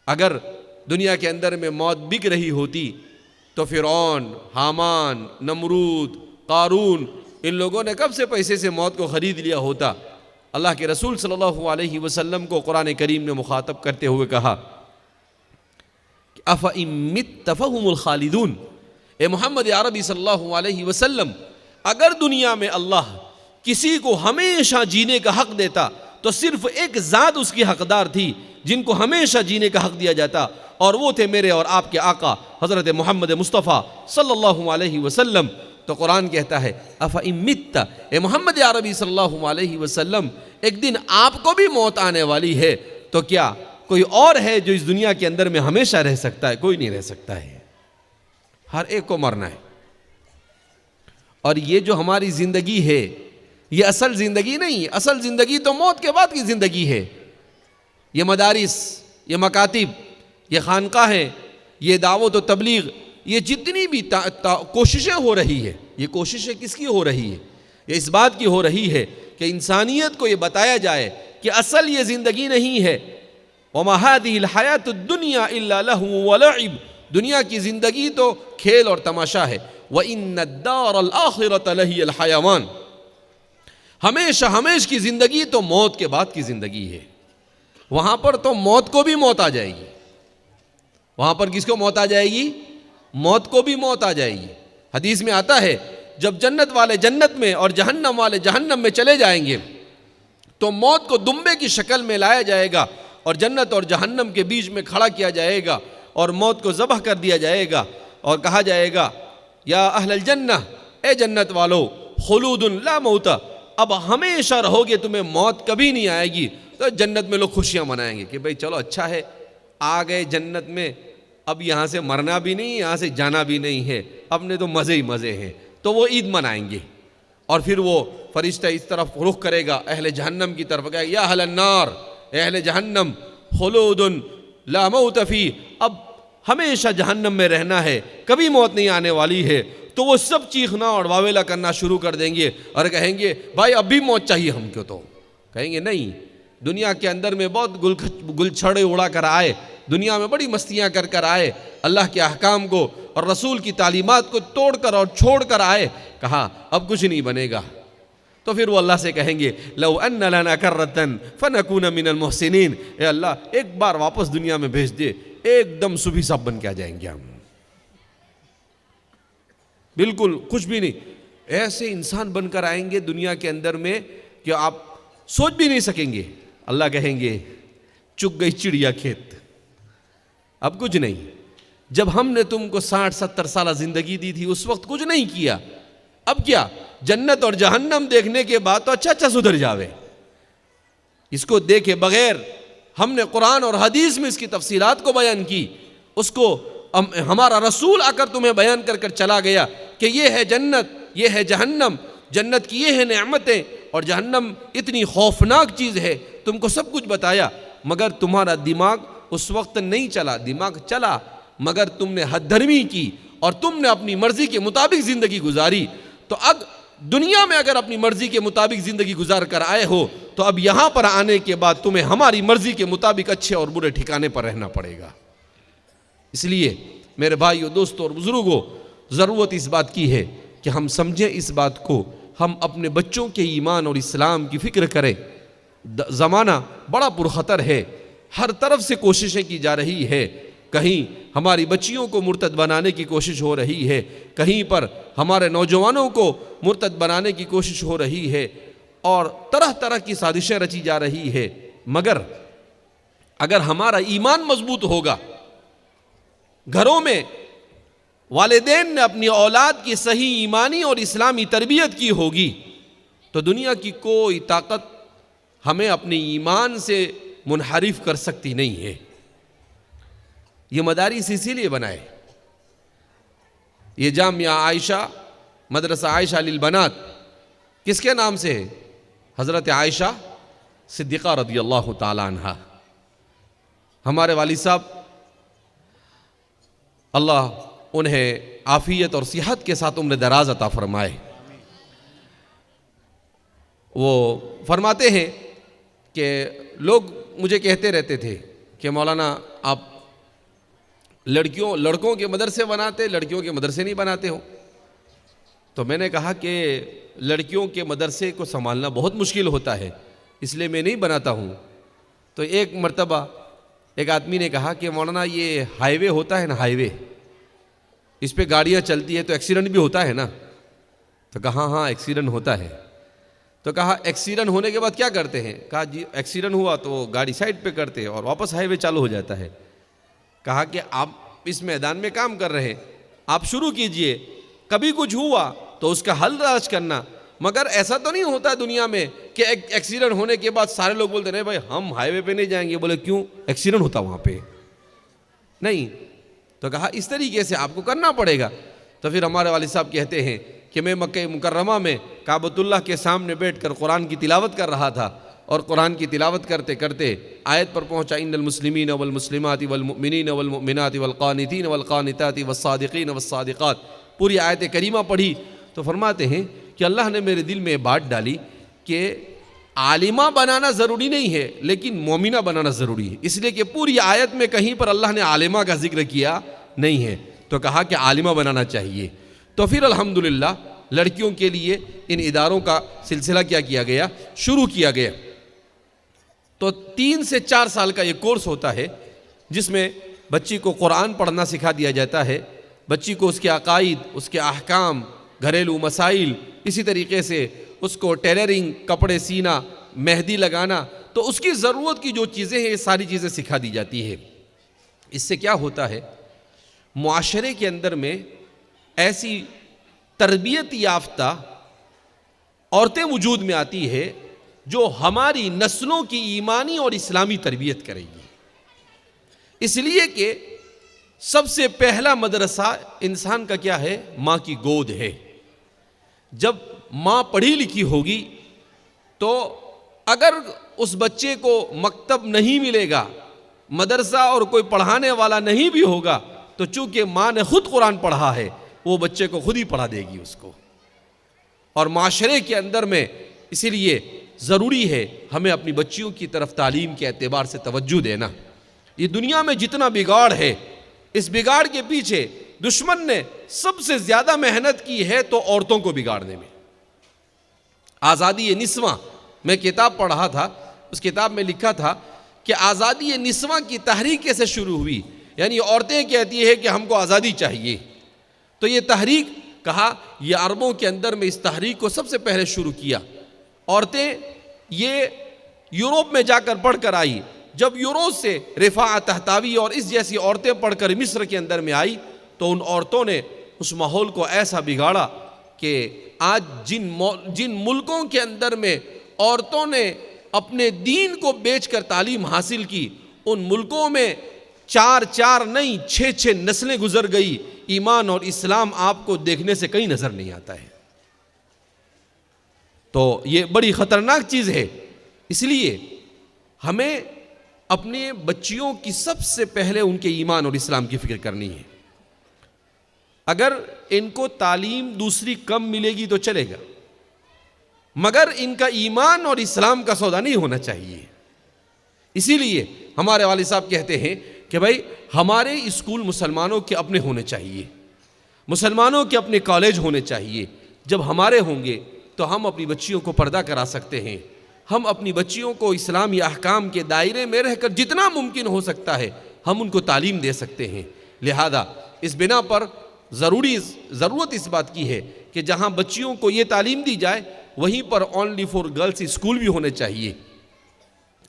اگر دنیا کے اندر میں موت بک رہی ہوتی تو فرعون، حامان، نمرود، قارون، ان لوگوں نے کب سے پیسے سے موت کو خرید لیا ہوتا. اللہ کے رسول صلی اللہ علیہ وسلم کو قرآن کریم نے مخاطب کرتے ہوئے کہا اَفَإِن مِتَّ فَهُمُ الْخَالِدُونَ، اے محمد عربی صلی اللہ علیہ وسلم، اگر دنیا میں اللہ کسی کو ہمیشہ جینے کا حق دیتا تو صرف ایک ذات اس کی حقدار تھی جن کو ہمیشہ جینے کا حق دیا جاتا، اور وہ تھے میرے اور آپ کے آقا حضرت محمد مصطفیٰ صلی اللہ علیہ وسلم. تو قرآن کہتا ہے اَفَإِن مِتَّ، اے محمد عربی صلی اللہ علیہ وسلم، ایک دن آپ کو بھی موت آنے والی ہے، تو کیا کوئی اور ہے جو اس دنیا کے اندر میں ہمیشہ رہ سکتا ہے؟ کوئی نہیں رہ سکتا ہے، ہر ایک کو مرنا ہے. اور یہ جو ہماری زندگی ہے یہ اصل زندگی نہیں، اصل زندگی تو موت کے بعد کی زندگی ہے. یہ مدارس، یہ مکاتب، یہ خانقاہیں، یہ دعوت و تبلیغ، یہ جتنی بھی کوششیں ہو رہی ہے، یہ کوششیں کس کی ہو رہی ہے؟ یہ اس بات کی ہو رہی ہے کہ انسانیت کو یہ بتایا جائے کہ اصل یہ زندگی نہیں ہے. وَمَا هَذِهِ الْحَيَاةُ الدُّنْيَا إِلَّا لَهْوٌ وَلَعِبٌ، دنیا کی زندگی تو کھیل اور تماشا ہے. وَإِنَّ الدَّارَ الْآخِرَةَ لَهِيَ الْحَيَوَانُ، ہمیش کی زندگی تو موت کے بعد کی زندگی ہے. وہاں پر تو موت کو بھی موت آ جائے گی. وہاں پر کس کو موت آ جائے گی؟ موت کو بھی موت آ جائے گی. حدیث میں آتا ہے جب جنت والے جنت میں اور جہنم والے جہنم میں چلے جائیں گے تو موت کو دمبے کی شکل میں لایا جائے گا اور جنت اور جہنم کے بیچ میں کھڑا کیا جائے گا اور موت کو ذبح کر دیا جائے گا اور کہا جائے گا یا اہل الجنہ، اے جنت والو، خلود لا موت، اب ہمیشہ رہو گے، تمہیں موت کبھی نہیں آئے گی. تو جنت میں لوگ خوشیاں منائیں گے کہ بھئی چلو اچھا ہے، آ گئے جنت میں، اب یہاں سے مرنا بھی نہیں، یہاں سے جانا بھی نہیں ہے، اپنے تو مزے ہی مزے ہیں. تو وہ عید منائیں گے اور پھر وہ فرشتہ اس طرف رخ کرے گا اہل جہنم کی طرف، کہے گا یا اہل النار، اے اہل جہنم، خلود لا موت فی، اب ہمیشہ جہنم میں رہنا ہے، کبھی موت نہیں آنے والی ہے. تو وہ سب چیخنا اور واویلا کرنا شروع کر دیں گے اور کہیں گے بھائی اب بھی موت چاہیے ہم کو. تو کہیں گے نہیں، دنیا کے اندر میں بہت گل چھڑے اڑا کر آئے، دنیا میں بڑی مستیاں کر کر آئے، اللہ کے احکام کو اور رسول کی تعلیمات کو توڑ کر اور چھوڑ کر آئے، کہا اب کچھ نہیں بنے گا. تو پھر وہ اللہ سے کہیں گے لو ان لنا کرۃ فنکون من المحسنین، اے اللہ ایک بار واپس دنیا میں بھیج دے، ایک دم صبح صاحب بن کے آ جائیں گے ہم. بالکل کچھ بھی نہیں، ایسے انسان بن کر آئیں گے دنیا کے اندر میں کہ آپ سوچ بھی نہیں سکیں گے. اللہ کہیں گے چگ گئی چڑیا کھیت، اب کچھ نہیں. جب ہم نے تم کو 60-70 سالہ زندگی دی تھی اس وقت کچھ نہیں کیا، اب کیا جنت اور جہنم دیکھنے کے بعد تو اچھا سدھر جاوے. اس کو دیکھے بغیر ہم نے قرآن اور حدیث میں اس کی تفصیلات کو بیان کی، اس کو ہمارا رسول آ کر تمہیں بیان کر کر چلا گیا کہ یہ ہے جنت، یہ ہے جہنم، جنت کی یہ ہے نعمتیں اور جہنم اتنی خوفناک چیز ہے، تم کو سب کچھ بتایا، مگر تمہارا دماغ اس وقت نہیں چلا. دماغ چلا مگر تم نے حد دھرمی کی اور تم نے اپنی مرضی کے مطابق زندگی گزاری. تو اب دنیا میں اگر اپنی مرضی کے مطابق زندگی گزار کر آئے ہو تو اب یہاں پر آنے کے بعد تمہیں ہماری مرضی کے مطابق اچھے اور برے ٹھکانے پر رہنا پڑے گا. اس لیے میرے بھائیو، دوستو اور بزرگوں، ضرورت اس بات کی ہے کہ ہم سمجھیں اس بات کو، ہم اپنے بچوں کے ایمان اور اسلام کی فکر کریں. زمانہ بڑا پرخطر ہے، ہر طرف سے کوششیں کی جا رہی ہے. کہیں ہماری بچیوں کو مرتد بنانے کی کوشش ہو رہی ہے، کہیں پر ہمارے نوجوانوں کو مرتد بنانے کی کوشش ہو رہی ہے اور طرح طرح کی سازشیں رچی جا رہی ہے. مگر اگر ہمارا ایمان مضبوط ہوگا، گھروں میں والدین نے اپنی اولاد کی صحیح ایمانی اور اسلامی تربیت کی ہوگی تو دنیا کی کوئی طاقت ہمیں اپنے ایمان سے منحرف کر سکتی نہیں ہے. یہ مدارس اسی لیے بنائے. یہ جامعہ عائشہ، مدرسہ عائشہ للبنات کس کے نام سے ہے؟ حضرت عائشہ صدیقہ رضی اللہ تعالی عنہا. ہمارے والد صاحب اللہ انہیں عافیت اور صحت کے ساتھ عمر دراز عطا فرمائے. وہ فرماتے ہیں کہ لوگ مجھے کہتے رہتے تھے کہ مولانا آپ لڑکوں کے مدرسے بناتے، لڑکیوں کے مدرسے نہیں بناتے ہو. تو میں نے کہا کہ لڑکیوں کے مدرسے کو سنبھالنا بہت مشکل ہوتا ہے، اس لیے میں نہیں بناتا ہوں. تو ایک مرتبہ ایک آدمی نے کہا کہ مولانا یہ ہائی وے ہوتا ہے نا، ہائی وے، اس پہ گاڑیاں چلتی ہے تو ایکسیڈنٹ بھی ہوتا ہے نا. تو کہا ہاں ایکسیڈنٹ ہوتا ہے. تو کہا ایکسیڈنٹ ہونے کے بعد کیا کرتے ہیں؟ کہا جی ایکسیڈنٹ ہوا تو گاڑی سائڈ پہ کرتے ہیں اور واپس ہائی وے چالو ہو جاتا ہے. کہا کہ آپ اس میدان میں کام کر رہے ہیں، آپ شروع کیجئے، کبھی کچھ ہوا تو اس کا حل تلاش کرنا. مگر ایسا تو نہیں ہوتا دنیا میں کہ ایکسیڈنٹ ہونے کے بعد سارے لوگ بولتے نہیں بھائی ہم ہائی وے پہ نہیں جائیں گے. بولے کیوں؟ ایکسیڈنٹ ہوتا وہاں پہ نہیں. تو کہا اس طریقے سے آپ کو کرنا پڑے گا. تو پھر ہمارے والد صاحب کہتے ہیں کہ میں مکہ مکرمہ میں کعبۃ اللہ کے سامنے بیٹھ کر قرآن کی تلاوت کر رہا تھا، اور قرآن کی تلاوت کرتے کرتے آیت پر پہنچا ان المسلمین والمسلمات والمؤمنین والمؤمنات والقانتین والقانتات والصادقین والصادقات. پوری آیت کریمہ پڑھی تو فرماتے ہیں کہ اللہ نے میرے دل میں بات ڈالی کہ عالمہ بنانا ضروری نہیں ہے لیکن مومنہ بنانا ضروری ہے. اس لیے کہ پوری آیت میں کہیں پر اللہ نے عالمہ کا ذکر کیا نہیں ہے. تو کہا کہ عالمہ بنانا چاہیے. تو پھر الحمدللہ لڑکیوں کے لیے ان اداروں کا سلسلہ کیا گیا، شروع کیا گیا. تو 3 سے 4 سال کا یہ کورس ہوتا ہے جس میں بچی کو قرآن پڑھنا سکھا دیا جاتا ہے، بچی کو اس کے عقائد، اس کے احکام، گھریلو مسائل، اسی طریقے سے اس کو ٹیلرنگ، کپڑے سینا، مہندی لگانا، تو اس کی ضرورت کی جو چیزیں ہیں یہ ساری چیزیں سکھا دی جاتی ہے. اس سے کیا ہوتا ہے؟ معاشرے کے اندر میں ایسی تربیت یافتہ عورتیں وجود میں آتی ہے جو ہماری نسلوں کی ایمانی اور اسلامی تربیت کرے گی. اس لیے کہ سب سے پہلا مدرسہ انسان کا کیا ہے؟ ماں کی گود ہے. جب ماں پڑھی لکھی ہوگی تو اگر اس بچے کو مکتب نہیں ملے گا، مدرسہ اور کوئی پڑھانے والا نہیں بھی ہوگا، تو چونکہ ماں نے خود قرآن پڑھا ہے وہ بچے کو خود ہی پڑھا دے گی اس کو. اور معاشرے کے اندر میں اسی لیے ضروری ہے ہمیں اپنی بچیوں کی طرف تعلیم کے اعتبار سے توجہ دینا. یہ دنیا میں جتنا بگاڑ ہے، اس بگاڑ کے پیچھے دشمن نے سب سے زیادہ محنت کی ہے تو عورتوں کو بگاڑنے میں. آزادی نسواں، میں کتاب پڑھ رہا تھا، اس کتاب میں لکھا تھا کہ آزادی نسواں کی تحریک کیسے شروع ہوئی. یعنی عورتیں کہتی ہیں کہ ہم کو آزادی چاہیے. تو یہ تحریک کہا یہ عربوں کے اندر میں اس تحریک کو سب سے پہلے شروع کیا. عورتیں یہ یوروپ میں جا کر پڑھ کر آئی. جب یوروپ سے رفاعہ تحتاوی اور اس جیسی عورتیں پڑھ کر مصر کے اندر میں آئی تو ان عورتوں نے اس ماحول کو ایسا بگاڑا کہ آج جن ملکوں کے اندر میں عورتوں نے اپنے دین کو بیچ کر تعلیم حاصل کی، ان ملکوں میں 4 نہیں 6 نسلیں گزر گئی. ایمان اور اسلام آپ کو دیکھنے سے کہیں نظر نہیں آتا ہے. تو یہ بڑی خطرناک چیز ہے. اس لیے ہمیں اپنے بچیوں کی سب سے پہلے ان کے ایمان اور اسلام کی فکر کرنی ہے. اگر ان کو تعلیم دوسری کم ملے گی تو چلے گا، مگر ان کا ایمان اور اسلام کا سودا نہیں ہونا چاہیے. اسی لیے ہمارے والد صاحب کہتے ہیں کہ بھائی ہمارے اسکول مسلمانوں کے اپنے ہونے چاہیے، مسلمانوں کے اپنے کالج ہونے چاہیے. جب ہمارے ہوں گے تو ہم اپنی بچیوں کو پردہ کرا سکتے ہیں، ہم اپنی بچیوں کو اسلامی احکام کے دائرے میں رہ کر جتنا ممکن ہو سکتا ہے ہم ان کو تعلیم دے سکتے ہیں. لہذا اس بنا پر ضرورت اس بات کی ہے کہ جہاں بچیوں کو یہ تعلیم دی جائے وہیں پر اونلی فار گرلز اسکول بھی ہونے چاہیے.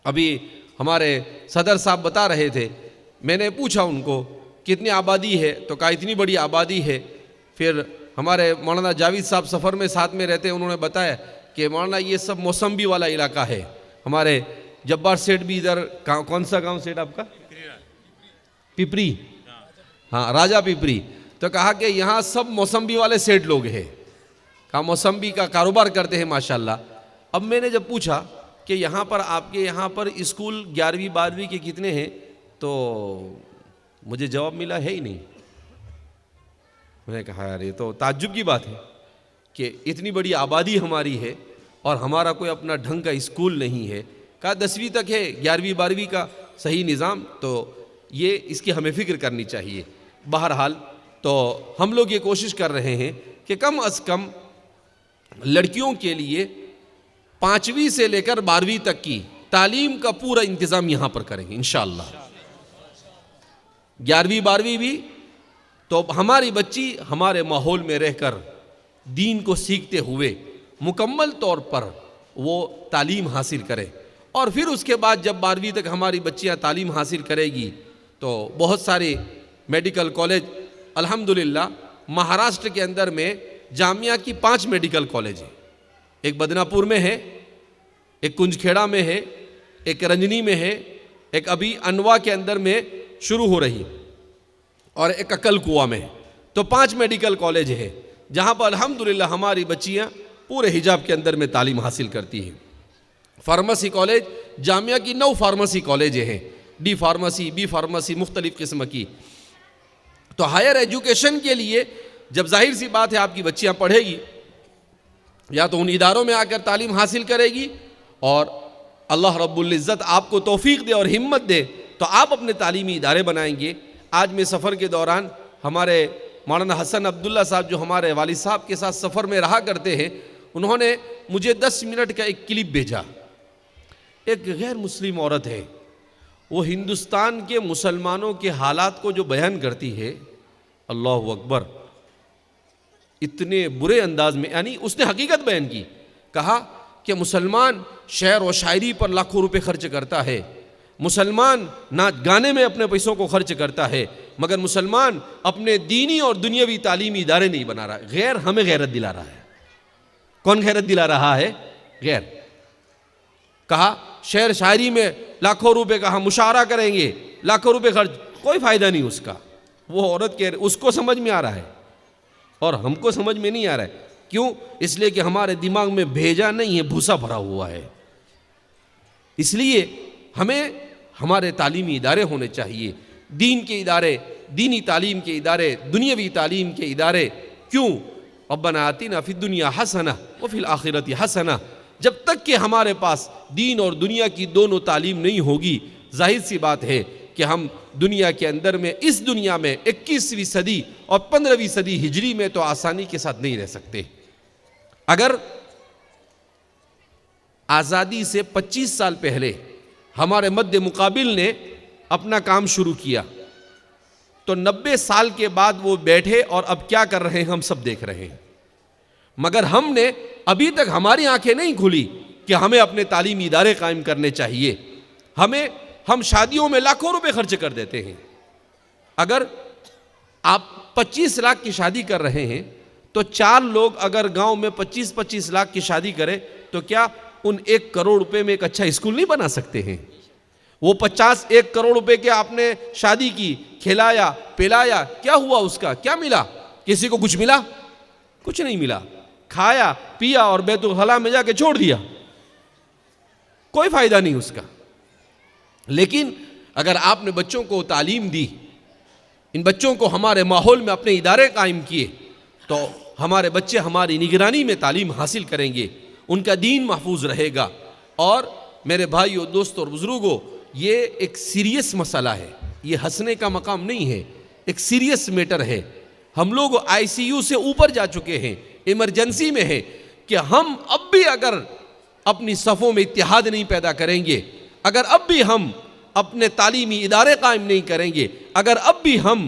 ابھی ہمارے صدر صاحب بتا رہے تھے، میں نے پوچھا ان کو کتنی آبادی ہے تو کہا اتنی بڑی آبادی ہے. پھر ہمارے مولانا جاوید صاحب سفر میں ساتھ میں رہتے، انہوں نے بتایا کہ مولانا یہ سب موسمبی والا علاقہ ہے. ہمارے جبار سیٹ بھی ادھر، کون سا گاؤں سیٹ آپ کا؟ پپری. ہاں راجہ پیپری، تو کہا کہ یہاں سب موسمبی والے سیٹ لوگ ہیں، کہا موسمبی کا کاروبار کرتے ہیں ماشاءاللہ۔ اب میں نے جب پوچھا کہ یہاں پر آپ کے یہاں پر اسکول 11ویں 12ویں کے کتنے ہیں، تو مجھے جواب ملا ہے ہی نہیں۔ میں نے کہا یار یہ تو تعجب کی بات ہے کہ اتنی بڑی آبادی ہماری ہے اور ہمارا کوئی اپنا ڈھنگ کا اسکول نہیں ہے۔ کہا 10ویں تک ہے، 11ویں 12ویں کا صحیح نظام، تو یہ اس کی ہمیں فکر کرنی چاہیے۔ بہرحال تو ہم لوگ یہ کوشش کر رہے ہیں کہ کم از کم لڑکیوں کے لیے 5ویں سے لے کر 12ویں تک کی تعلیم کا پورا انتظام یہاں پر کریں گے انشاءاللہ۔ 11ویں 12ویں بھی تو ہماری بچی ہمارے ماحول میں رہ کر دین کو سیکھتے ہوئے مکمل طور پر وہ تعلیم حاصل کرے، اور پھر اس کے بعد جب 12ویں تک ہماری بچیاں تعلیم حاصل کرے گی تو بہت سارے میڈیکل کالج، الحمدللہ مہاراشٹر کے اندر میں جامعہ کی 5 میڈیکل کالج ہیں، ایک بدنا پور میں ہے، ایک کنج کھیڑا میں ہے، ایک رنجنی میں ہے، ایک ابھی انوا کے اندر میں شروع ہو رہی ہے، اور ایک اکل کنواں میں ہے۔ تو 5 میڈیکل کالج ہے جہاں پر الحمدللہ ہماری بچیاں پورے حجاب کے اندر میں تعلیم حاصل کرتی ہیں۔ فارمیسی کالج، جامعہ کی 9 فارمیسی کالج ہیں، ڈی فارمیسی، بی فارمیسی، مختلف قسم کی۔ تو ہائر ایجوکیشن کے لیے جب ظاہر سی بات ہے آپ کی بچیاں پڑھے گی، یا تو ان اداروں میں آ کر تعلیم حاصل کرے گی، اور اللہ رب العزت آپ کو توفیق دے اور ہمت دے تو آپ اپنے تعلیمی ادارے بنائیں گے۔ آج میں سفر کے دوران ہمارے مولانا حسن عبداللہ صاحب جو ہمارے والد صاحب کے ساتھ سفر میں رہا کرتے ہیں، انہوں نے مجھے 10 منٹ کا ایک کلپ بھیجا۔ ایک غیر مسلم عورت ہے، وہ ہندوستان کے مسلمانوں کے حالات کو جو بیان کرتی ہے، اللہ اکبر، اتنے برے انداز میں، یعنی اس نے حقیقت بیان کی۔ کہا کہ مسلمان شعر و شاعری پر لاکھوں روپے خرچ کرتا ہے، مسلمان نعت گانے میں اپنے پیسوں کو خرچ کرتا ہے، مگر مسلمان اپنے دینی اور دنیاوی تعلیمی ادارے نہیں بنا رہا ہے۔ غیر ہمیں غیرت دلا رہا ہے۔ کون غیرت دلا رہا ہے؟ غیر۔ کہا شعر شاعری میں لاکھوں روپے کا ہم مشاعرہ کریں گے، لاکھوں روپے خرچ، کوئی فائدہ نہیں اس کا۔ وہ عورت کہہ رہی، اس کو سمجھ میں آ رہا ہے اور ہم کو سمجھ میں نہیں آ رہا ہے۔ کیوں؟ اس لیے کہ ہمارے دماغ میں بھیجا نہیں ہے، بھوسا بھرا ہوا ہے۔ اس لیے ہمیں ہمارے تعلیمی ادارے ہونے چاہیے، دین کے ادارے، دینی تعلیم کے ادارے، دنیاوی تعلیم کے ادارے۔ کیوں؟ ربنا آتنا فی الدنیا حسنہ وفی الآخرۃ حسنہ۔ جب تک کہ ہمارے پاس دین اور دنیا کی دونوں تعلیم نہیں ہوگی، ظاہر سی بات ہے کہ ہم دنیا کے اندر میں، اس دنیا میں 21ویں صدی اور 15ویں صدی ہجری میں تو آسانی کے ساتھ نہیں رہ سکتے۔ اگر آزادی سے 25 سال پہلے ہمارے مد مقابل نے اپنا کام شروع کیا تو 90 سال کے بعد وہ بیٹھے اور اب کیا کر رہے ہیں ہم سب دیکھ رہے ہیں۔ مگر ہم نے ابھی تک، ہماری آنکھیں نہیں کھلی کہ ہمیں اپنے تعلیمی ادارے قائم کرنے چاہیے۔ ہم شادیوں میں لاکھوں روپے خرچ کر دیتے ہیں۔ اگر آپ 25 لاکھ کی شادی کر رہے ہیں تو 4 لوگ اگر گاؤں میں 25 لاکھ کی شادی کرے تو کیا ان 1 کروڑ روپے میں ایک اچھا اسکول نہیں بنا سکتے ہیں؟ وہ 1 کروڑ روپے کے آپ نے شادی کی، کھلایا پلایا، کیا ہوا اس کا؟ کیا ملا؟ کسی کو کچھ ملا؟ کچھ نہیں ملا۔ کھایا پیا اور بیت الخلا میں جا کے چھوڑ دیا، کوئی فائدہ نہیں اس کا۔ لیکن اگر آپ نے بچوں کو تعلیم دی، ان بچوں کو ہمارے ماحول میں اپنے ادارے قائم کیے، تو ہمارے بچے ہماری نگرانی میں تعلیم حاصل کریں گے، ان کا دین محفوظ رہے گا۔ اور میرے بھائیو، دوستو اور بزرگوں، یہ ایک سیریس مسئلہ ہے، یہ ہنسنے کا مقام نہیں ہے، ایک سیریس میٹر ہے۔ ہم لوگ ICU سے اوپر جا چکے ہیں، ایمرجنسی میں ہیں، کہ ہم اب بھی اگر اپنی صفوں میں اتحاد نہیں پیدا کریں گے، اگر اب بھی ہم اپنے تعلیمی ادارے قائم نہیں کریں گے، اگر اب بھی ہم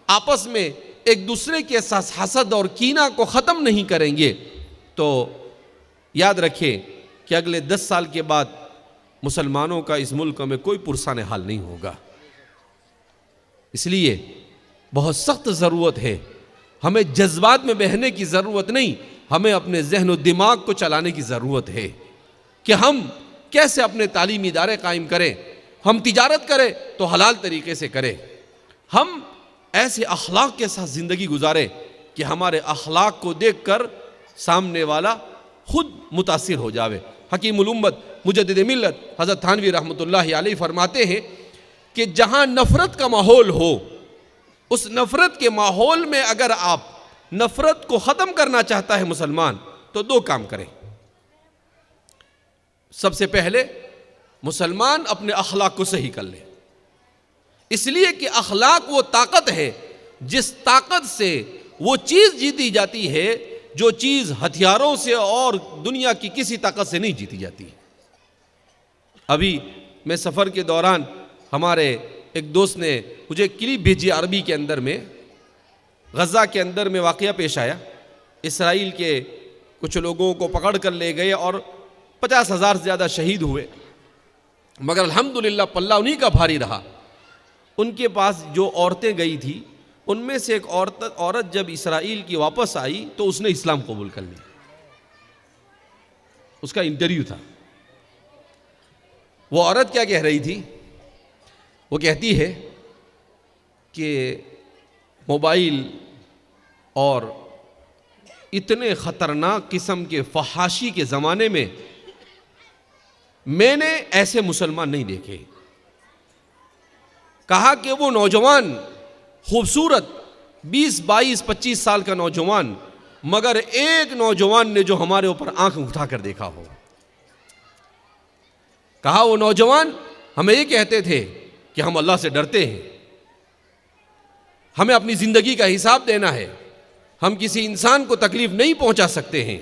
آپس میں ایک دوسرے کے ساتھ حسد اور کینہ کو ختم نہیں کریں گے، تو یاد رکھیں کہ اگلے 10 سال کے بعد مسلمانوں کا اس ملک میں کوئی پرسان حال نہیں ہوگا۔ اس لیے بہت سخت ضرورت ہے، ہمیں جذبات میں بہنے کی ضرورت نہیں، ہمیں اپنے ذہن و دماغ کو چلانے کی ضرورت ہے کہ ہم کیسے اپنے تعلیمی ادارے قائم کریں۔ ہم تجارت کریں تو حلال طریقے سے کریں، ہم ایسے اخلاق کے ساتھ زندگی گزاریں کہ ہمارے اخلاق کو دیکھ کر سامنے والا خود متاثر ہو جاوے۔ حکیم الامت مجدد ملت حضرت تھانوی رحمۃ اللہ علیہ فرماتے ہیں کہ جہاں نفرت کا ماحول ہو، اس نفرت کے ماحول میں اگر آپ نفرت کو ختم کرنا چاہتا ہے مسلمان تو دو کام کریں۔ سب سے پہلے مسلمان اپنے اخلاق کو صحیح کر لے، اس لیے کہ اخلاق وہ طاقت ہے جس طاقت سے وہ چیز جیتی جاتی ہے جو چیز ہتھیاروں سے اور دنیا کی کسی طاقت سے نہیں جیتی جاتی۔ ابھی میں سفر کے دوران ہمارے ایک دوست نے مجھے کلپ بھیجی عربی کے اندر میں، غزہ کے اندر میں واقعہ پیش آیا۔ اسرائیل کے کچھ لوگوں کو پکڑ کر لے گئے اور 50,000 سے زیادہ شہید ہوئے، مگر الحمدللہ پلہ انہی کا بھاری رہا۔ ان کے پاس جو عورتیں گئی تھی، ان میں سے ایک عورت جب اسرائیل کی واپس آئی تو اس نے اسلام قبول کر لیا۔ اس کا انٹرویو تھا۔ وہ عورت کیا کہہ رہی تھی؟ وہ کہتی ہے کہ موبائل اور اتنے خطرناک قسم کے فحاشی کے زمانے میں نے ایسے مسلمان نہیں دیکھے۔ کہا کہ وہ نوجوان خوبصورت 20, 22, 25 سال کا نوجوان، مگر ایک نوجوان نے جو ہمارے اوپر آنکھ اٹھا کر دیکھا ہو۔ کہا وہ نوجوان ہمیں یہ کہتے تھے کہ ہم اللہ سے ڈرتے ہیں، ہمیں اپنی زندگی کا حساب دینا ہے، ہم کسی انسان کو تکلیف نہیں پہنچا سکتے ہیں۔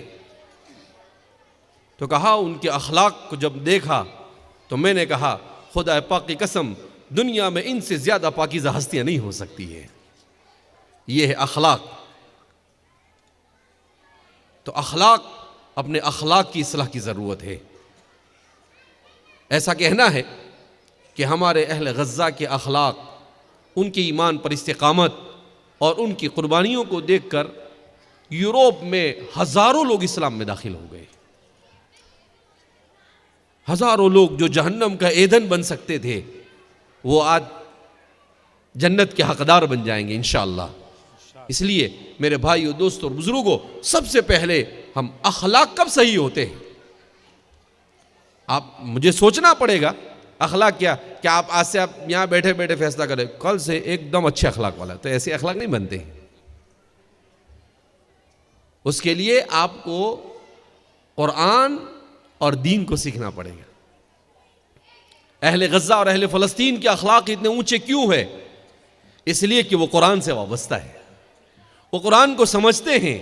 تو کہا ان کے اخلاق کو جب دیکھا تو میں نے کہا خدا پاک کی قسم، دنیا میں ان سے زیادہ پاکیزہ ہستیاں نہیں ہو سکتی ہے۔ یہ ہے اخلاق۔ تو اخلاق، اپنے اخلاق کی اصلاح کی ضرورت ہے۔ ایسا کہنا ہے کہ ہمارے اہل غزہ کے اخلاق، ان کے ایمان پر استقامت اور ان کی قربانیوں کو دیکھ کر یوروپ میں ہزاروں لوگ اسلام میں داخل ہو گئے۔ ہزاروں لوگ جو جہنم کا ایندھن بن سکتے تھے وہ آج جنت کے حقدار بن جائیں گے انشاءاللہ۔ اس لیے میرے بھائیو، دوستو اور بزرگوں، سب سے پہلے ہم اخلاق کب صحیح ہوتے ہیں؟ آپ مجھے سوچنا پڑے گا اخلاق کیا آپ آج سے آپ یہاں بیٹھے بیٹھے فیصلہ کریں کل سے ایک دم اچھے اخلاق والا، تو ایسے اخلاق نہیں بنتے ہیں۔ اس کے لیے آپ کو قرآن اور دین کو سیکھنا پڑے گا۔ اہل غزہ اور اہل فلسطین کے اخلاق اتنے اونچے کیوں ہیں؟ اس لیے کہ وہ قرآن سے وابستہ ہے، وہ قرآن کو سمجھتے ہیں،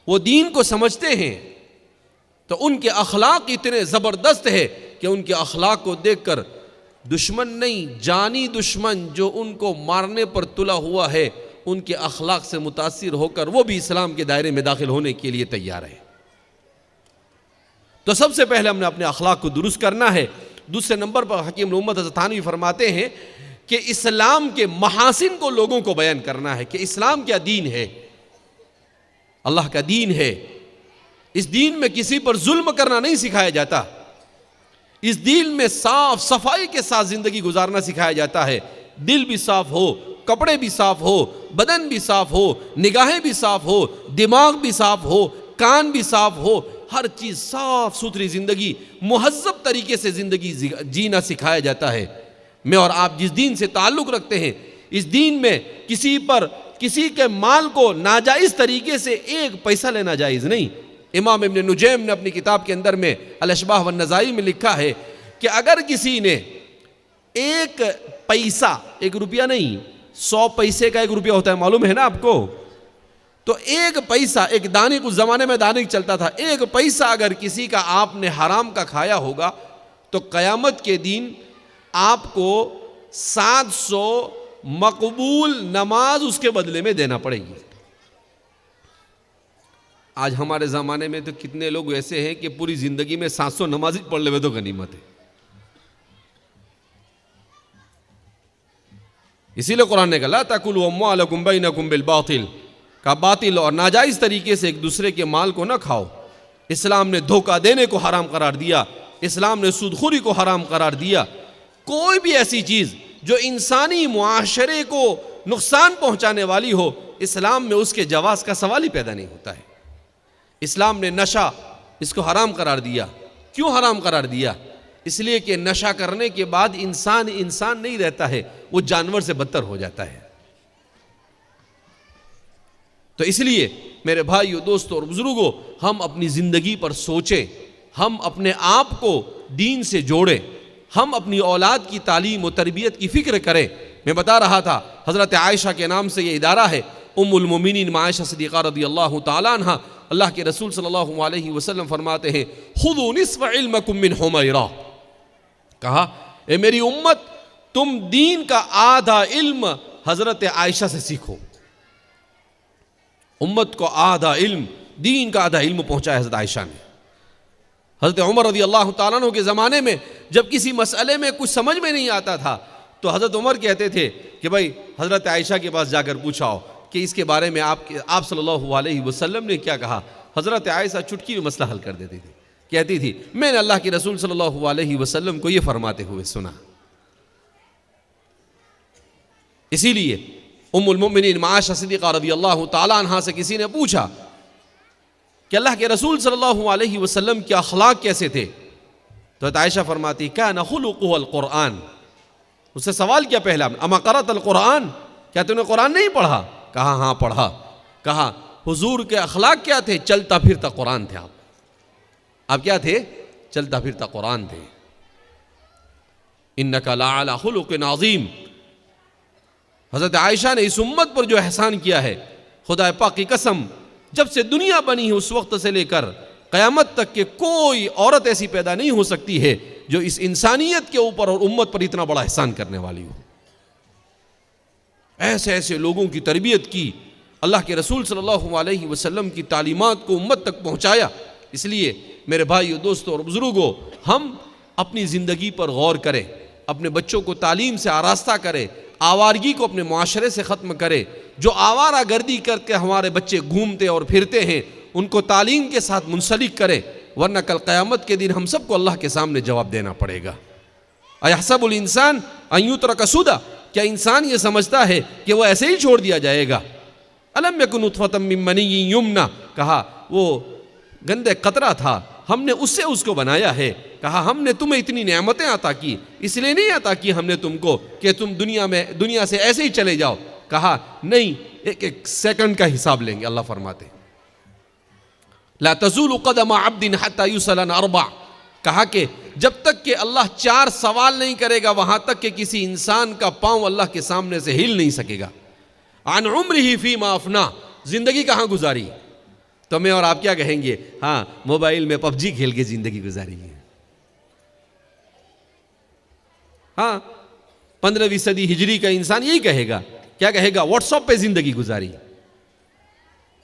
وہ دین کو سمجھتے ہیں، تو ان کے اخلاق اتنے زبردست ہے کہ ان کے اخلاق کو دیکھ کر دشمن نہیں، جانی دشمن جو ان کو مارنے پر تلا ہوا ہے، ان کے اخلاق سے متاثر ہو کر وہ بھی اسلام کے دائرے میں داخل ہونے کے لیے تیار ہے۔ تو سب سے پہلے ہم نے اپنے اخلاق کو درست کرنا ہے۔ دوسرے نمبر پر حکیم الامت حضرت تھانوی فرماتے ہیں کہ اسلام کے محاسن کو لوگوں کو بیان کرنا ہے کہ اسلام کیا دین ہے، اللہ کا دین ہے۔ اس دین میں کسی پر ظلم کرنا نہیں سکھایا جاتا، اس دین میں صاف صفائی کے ساتھ زندگی گزارنا سکھایا جاتا ہے۔ دل بھی صاف ہو، کپڑے بھی صاف ہو، بدن بھی صاف ہو، نگاہیں بھی صاف ہو، دماغ بھی صاف ہو، کان بھی صاف ہو، ہر چیز صاف ستھری زندگی، مہذب طریقے سے زندگی جینا سکھایا جاتا ہے۔ میں اور آپ جس دین سے تعلق رکھتے ہیں، اس دین میں کسی کے مال کو ناجائز طریقے سے ایک پیسہ لینا جائز نہیں۔ امام ابن نجیم نے اپنی کتاب کے اندر میں الاشباح والنظائر میں لکھا ہے کہ اگر کسی نے ایک پیسہ، ایک روپیہ نہیں، 100 پیسے کا ایک روپیہ ہوتا ہے، معلوم ہے نا آپ کو؟ تو ایک پیسہ، ایک دانک، اس زمانے میں دانک چلتا تھا، ایک پیسہ اگر کسی کا آپ نے حرام کا کھایا ہوگا تو قیامت کے دن آپ کو 700 مقبول نماز اس کے بدلے میں دینا پڑے گی۔ آج ہمارے زمانے میں تو کتنے لوگ ایسے ہیں کہ پوری زندگی میں 700 نمازی پڑھ لے تو غنیمت ہے۔ اسی لیے قرآن نے کہا لا تاکلوا اموالکم بینکم بالباطل، کا باطل اور ناجائز طریقے سے ایک دوسرے کے مال کو نہ کھاؤ۔ اسلام نے دھوکہ دینے کو حرام قرار دیا، اسلام نے سود خوری کو حرام قرار دیا۔ کوئی بھی ایسی چیز جو انسانی معاشرے کو نقصان پہنچانے والی ہو، اسلام میں اس کے جواز کا سوال ہی پیدا نہیں ہوتا ہے۔ اسلام نے نشہ اس کو حرام قرار دیا۔ کیوں حرام قرار دیا؟ اس لیے کہ نشہ کرنے کے بعد انسان نہیں رہتا ہے، وہ جانور سے بدتر ہو جاتا ہے۔ تو اس لیے میرے بھائیو، دوستو اور بزرگوں، ہم اپنی زندگی پر سوچیں، ہم اپنے آپ کو دین سے جوڑیں، ہم اپنی اولاد کی تعلیم و تربیت کی فکر کریں۔ میں بتا رہا تھا حضرت عائشہ کے نام سے یہ ادارہ ہے، ام المومنین عائشہ صدیقہ رضی اللہ تعالیٰ عنہ۔ اللہ کے رسول صلی اللہ علیہ وسلم فرماتے ہیں خذوا نصف علمکم من حمیرہ، کہا اے میری امت، تم دین کا آدھا علم حضرت عائشہ سے سیکھو۔ امت کو آدھا علم، دین کا آدھا علم پہنچایا حضرت عائشہ نے۔ حضرت عمر رضی اللہ تعالیٰ عنہ کے زمانے میں جب کسی مسئلے میں کچھ سمجھ میں نہیں آتا تھا تو حضرت عمر کہتے تھے کہ بھائی حضرت عائشہ کے پاس جا کر پوچھاؤ کہ اس کے بارے میں آپ صلی اللہ علیہ وسلم نے کیا کہا۔ حضرت عائشہ چٹکی میں مسئلہ حل کر دیتی تھی، کہتی تھی میں نے اللہ کے رسول صلی اللہ علیہ وسلم کو یہ فرماتے ہوئے سنا۔ اسی لیے ام المؤمنین عائشہ صدیقہ رضی اللہ تعالیٰ عنہ سے کسی نے پوچھا کہ اللہ کے رسول صلی اللہ علیہ وسلم کے اخلاق کیسے تھے، تو عائشہ فرماتی کان خلقہ القرآن۔ اس سے سوال کیا پہلا، اما قرأت القرآن، کیا تم نے قرآن نہیں پڑھا؟ کہا ہاں پڑھا۔ کہا حضور کے اخلاق کیا تھے؟ چلتا پھرتا قرآن تھے آپ کیا تھے؟ چلتا پھرتا قرآن تھے۔ انک لعلی خلق عظیم۔ حضرت عائشہ نے اس امت پر جو احسان کیا ہے، خدا پاک کی قسم، جب سے دنیا بنی ہے اس وقت سے لے کر قیامت تک کہ کوئی عورت ایسی پیدا نہیں ہو سکتی ہے جو اس انسانیت کے اوپر اور امت پر اتنا بڑا احسان کرنے والی ہو۔ ایسے ایسے لوگوں کی تربیت کی، اللہ کے رسول صلی اللہ علیہ وسلم کی تعلیمات کو امت تک پہنچایا۔ اس لیے میرے بھائیو، دوستو اور بزرگوں، ہم اپنی زندگی پر غور کریں، اپنے بچوں کو تعلیم سے آراستہ کریں، آوارگی کو اپنے معاشرے سے ختم کرے۔ جو آوارہ گردی کر کے ہمارے بچے گھومتے اور پھرتے ہیں ان کو تعلیم کے ساتھ منسلک کرے، ورنہ کل قیامت کے دن ہم سب کو اللہ کے سامنے جواب دینا پڑے گا۔ ایحسب الانسان ان یترک سدی، کیا انسان یہ سمجھتا ہے کہ وہ ایسے ہی چھوڑ دیا جائے گا؟ الم یکن نطفۃ من منی یمنی، کہا وہ گندے قطرہ تھا، ہم نے اس سے اس کو بنایا ہے۔ کہا ہم نے تمہیں اتنی نعمتیں عطا کی، اس لیے نہیں عطا کی ہم نے تم کو کہ تم دنیا سے ایسے ہی چلے جاؤ۔ کہا نہیں، ایک ایک سیکنڈ کا حساب لیں گے۔ اللہ فرماتے لا تزول قدم عبد حتى يسأل عن اربع، کہا کہ جب تک کہ اللہ 4 سوال نہیں کرے گا وہاں تک کہ کسی انسان کا پاؤں اللہ کے سامنے سے ہل نہیں سکے گا۔ عن عمرہ فیما افنی، زندگی کہاں گزاری؟ تو میں اور آپ کیا کہیں گے؟ ہاں موبائل میں PUBG کھیل کے زندگی گزاری ہے۔ ہاں 15ویں صدی ہجری کا انسان یہی کہے گا، کیا کہے گا؟ واٹس ایپ پہ زندگی گزاری،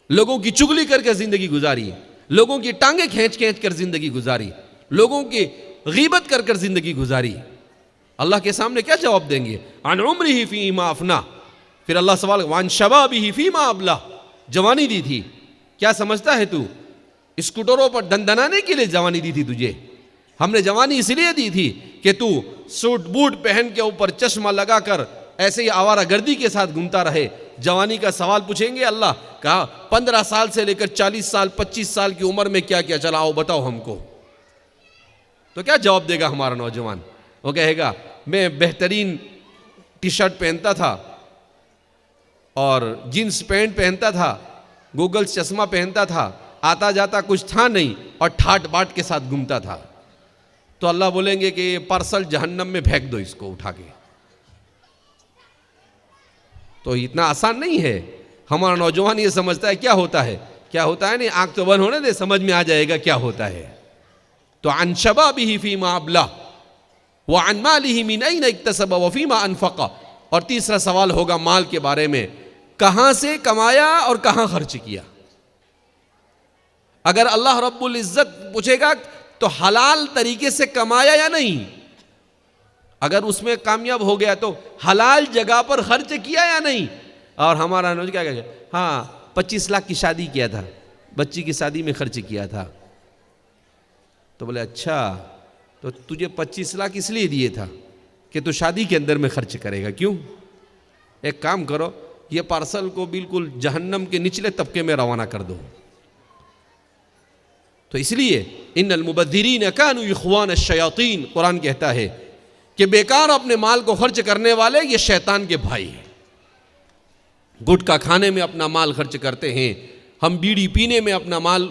لوگوں کی چگلی کر کے زندگی گزاری، لوگوں کی ٹانگیں کھینچ کھینچ کر زندگی گزاری، لوگوں کی غیبت کر کر زندگی گزاری۔ اللہ کے سامنے کیا جواب دیں گے؟ عن عمرہ فیما افنی۔ پھر اللہ سوال وعن شبابہ فیما ابلہ، جوانی دی تھی، کیا سمجھتا ہے تو؟ اسکوٹروں پر دندنانے کے لیے جوانی دی تھی تجھے؟ ہم نے جوانی اس لیے دی تھی کہ تو سوٹ بوٹ پہن کے اوپر چشمہ لگا کر ایسے ہی آوارہ گردی کے ساتھ گھومتا رہے۔ جوانی کا سوال پوچھیں گے اللہ، کہا 15 سال سے لے کر 40 سال 25 سال کی عمر میں کیا کیا چلا، آؤ بتاؤ ہم کو۔ تو کیا جواب دے گا ہمارا نوجوان؟ وہ کہے گا میں بہترین ٹی شرٹ پہنتا تھا اور جینس پینٹ پہنتا تھا، گوگلز چشمہ پہنتا تھا، آتا جاتا کچھ تھا نہیں اور ٹھاٹ باٹ کے ساتھ گھومتا تھا۔ تو اللہ بولیں گے کہ یہ پارسل جہنم میں پھینک دو اس کو اٹھا کے۔ تو اتنا آسان نہیں ہے۔ ہمارا نوجوان یہ سمجھتا ہے کیا ہوتا ہے، کیا ہوتا ہے، نہیں آنکھ تو بند ہونے دے، سمجھ میں آ جائے گا کیا ہوتا ہے۔ تو عن شبابہ فیما ابلہ وعن مالہ من این اکتسب وفیما انفق، اور تیسرا سوال ہوگا مال کے بارے میں، کہاں سے کمایا اور کہاں خرچ کیا۔ اگر اللہ رب العزت پوچھے گا تو حلال طریقے سے کمایا یا نہیں، اگر اس میں کامیاب ہو گیا تو حلال جگہ پر خرچ کیا یا نہیں۔ اور ہمارا نوجوان کیا کہے؟ ہاں 25 لاکھ کی شادی کیا تھا، بچی کی شادی میں خرچ کیا تھا۔ تو بولے اچھا، تو تجھے 25 لاکھ اس لیے دیے تھا کہ تو شادی کے اندر میں خرچ کرے گا، کیوں؟ ایک کام کرو، یہ پارسل کو بالکل جہنم کے نچلے طبقے میں روانہ کر دو۔ تو اس لیے ان المبذرین کانوا اخوان الشیاطین، قرآن کہتا ہے کہ بیکار اپنے مال کو خرچ کرنے والے یہ شیطان کے بھائی ہیں۔ گٹکا کھانے میں اپنا مال خرچ کرتے ہیں، ہم بیڑی پینے میں اپنا مال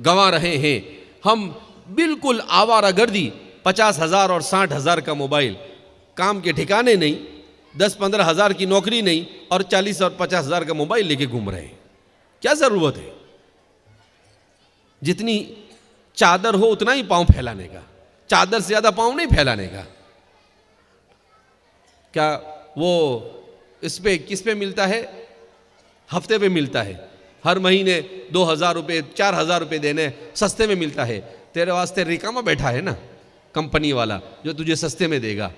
گنوا رہے ہیں، ہم بالکل آوارہ گردی، 50,000 اور 60,000 کا موبائل، کام کے ٹھکانے نہیں، 10-15 ہزار کی نوکری نہیں، اور 40 اور 50,000 کا موبائل لے کے گھوم رہے ہیں۔ کیا ضرورت ہے؟ جتنی چادر ہو اتنا ہی پاؤں پھیلانے کا، چادر سے زیادہ پاؤں نہیں پھیلانے کا۔ کیا وہ اس پہ کس پہ ملتا ہے؟ ہفتے پہ ملتا ہے، ہر مہینے 2,000 روپے 4,000 روپے دینے، سستے میں ملتا ہے۔ تیرے واسطے ریکامہ بیٹھا ہے نا کمپنی والا جو تجھے سستے میں دے گا۔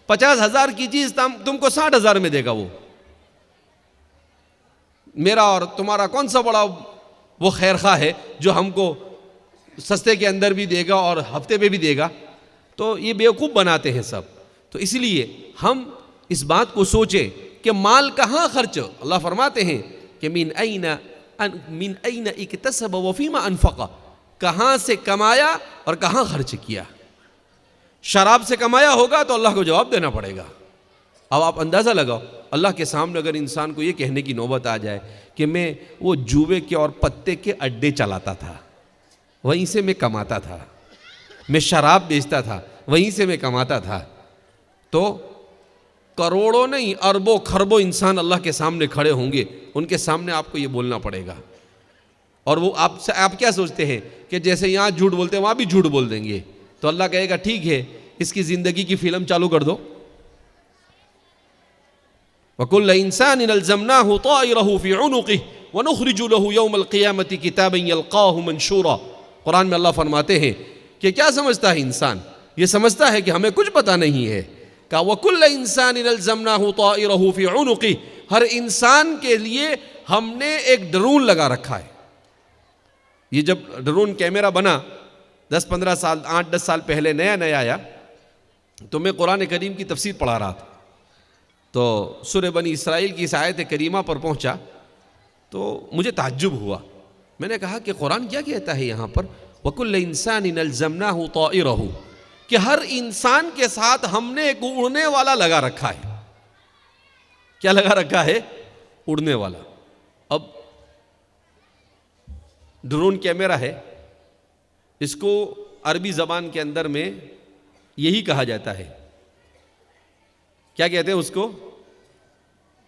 50,000 کی چیز تم کو 60,000 میں دے گا۔ وہ میرا اور تمہارا کون سا بڑا وہ خیر خواہ ہے جو ہم کو سستے کے اندر بھی دے گا اور ہفتے پہ بھی دے گا؟ تو یہ بیوقوف بناتے ہیں سب۔ تو اس لیے ہم اس بات کو سوچیں کہ مال کہاں خرچ، اللہ فرماتے ہیں کہ من این اکتسب وفیما انفق، کہاں سے کمایا اور کہاں خرچ کیا۔ شراب سے کمایا ہوگا تو اللہ کو جواب دینا پڑے گا۔ اب آپ اندازہ لگاؤ، اللہ کے سامنے اگر انسان کو یہ کہنے کی نوبت آ جائے کہ میں وہ جوے کے اور پتے کے اڈے چلاتا تھا، وہیں سے میں کماتا تھا، میں شراب بیچتا تھا، وہیں سے میں کماتا تھا، تو کروڑوں نہیں اربوں خربوں انسان اللہ کے سامنے کھڑے ہوں گے، ان کے سامنے آپ کو یہ بولنا پڑے گا۔ اور وہ آپ کیا سوچتے ہیں کہ جیسے یہاں جھوٹ بولتے ہیں وہاں بھی جھوٹ بول دیں گے؟ تو اللہ کہے گا ٹھیک ہے، اس کی زندگی کی فلم چالو کر دو۔ وَكُلَّ إِنسَانٍ أَلْزَمْنَاهُ طَائِرَهُ فِي عُنُقِهِ وَنُخْرِجُ لَهُ يَوْمَ الْقِيَامَةِ كِتَابًا يَلْقَاهُ مَنشُورًا۔ قرآن میں اللہ فرماتے ہیں کہ کیا سمجھتا ہے انسان؟ یہ سمجھتا ہے کہ ہمیں کچھ پتہ نہیں ہے۔ کہا وَكُلَّ إِنسَانٍ أَلْزَمْنَاهُ طَائِرَهُ فِي عُنُقِهِ، ہر انسان کے لیے ہم نے ایک ڈرون لگا رکھا ہے۔ یہ جب ڈرون کیمرہ بنا 10-15 سال 8-10 سال پہلے نیا آیا، تو میں قرآن کریم کی تفسیر پڑھا رہا تھا، تو سورہ بنی اسرائیل کی اس آیت کریمہ پر پہنچا تو مجھے تعجب ہوا۔ میں نے کہا کہ قرآن کیا کہتا ہے یہاں پر وَكُلَّ إِنسَانٍ أَلْزَمْنَاهُ طَائِرَهُ، کہ ہر انسان کے ساتھ ہم نے ایک اڑنے والا لگا رکھا ہے۔ کیا لگا رکھا ہے؟ اڑنے والا۔ اب ڈرون کیمرہ ہے، اس کو عربی زبان کے اندر میں یہی کہا جاتا ہے، کیا کہتے ہیں اس کو؟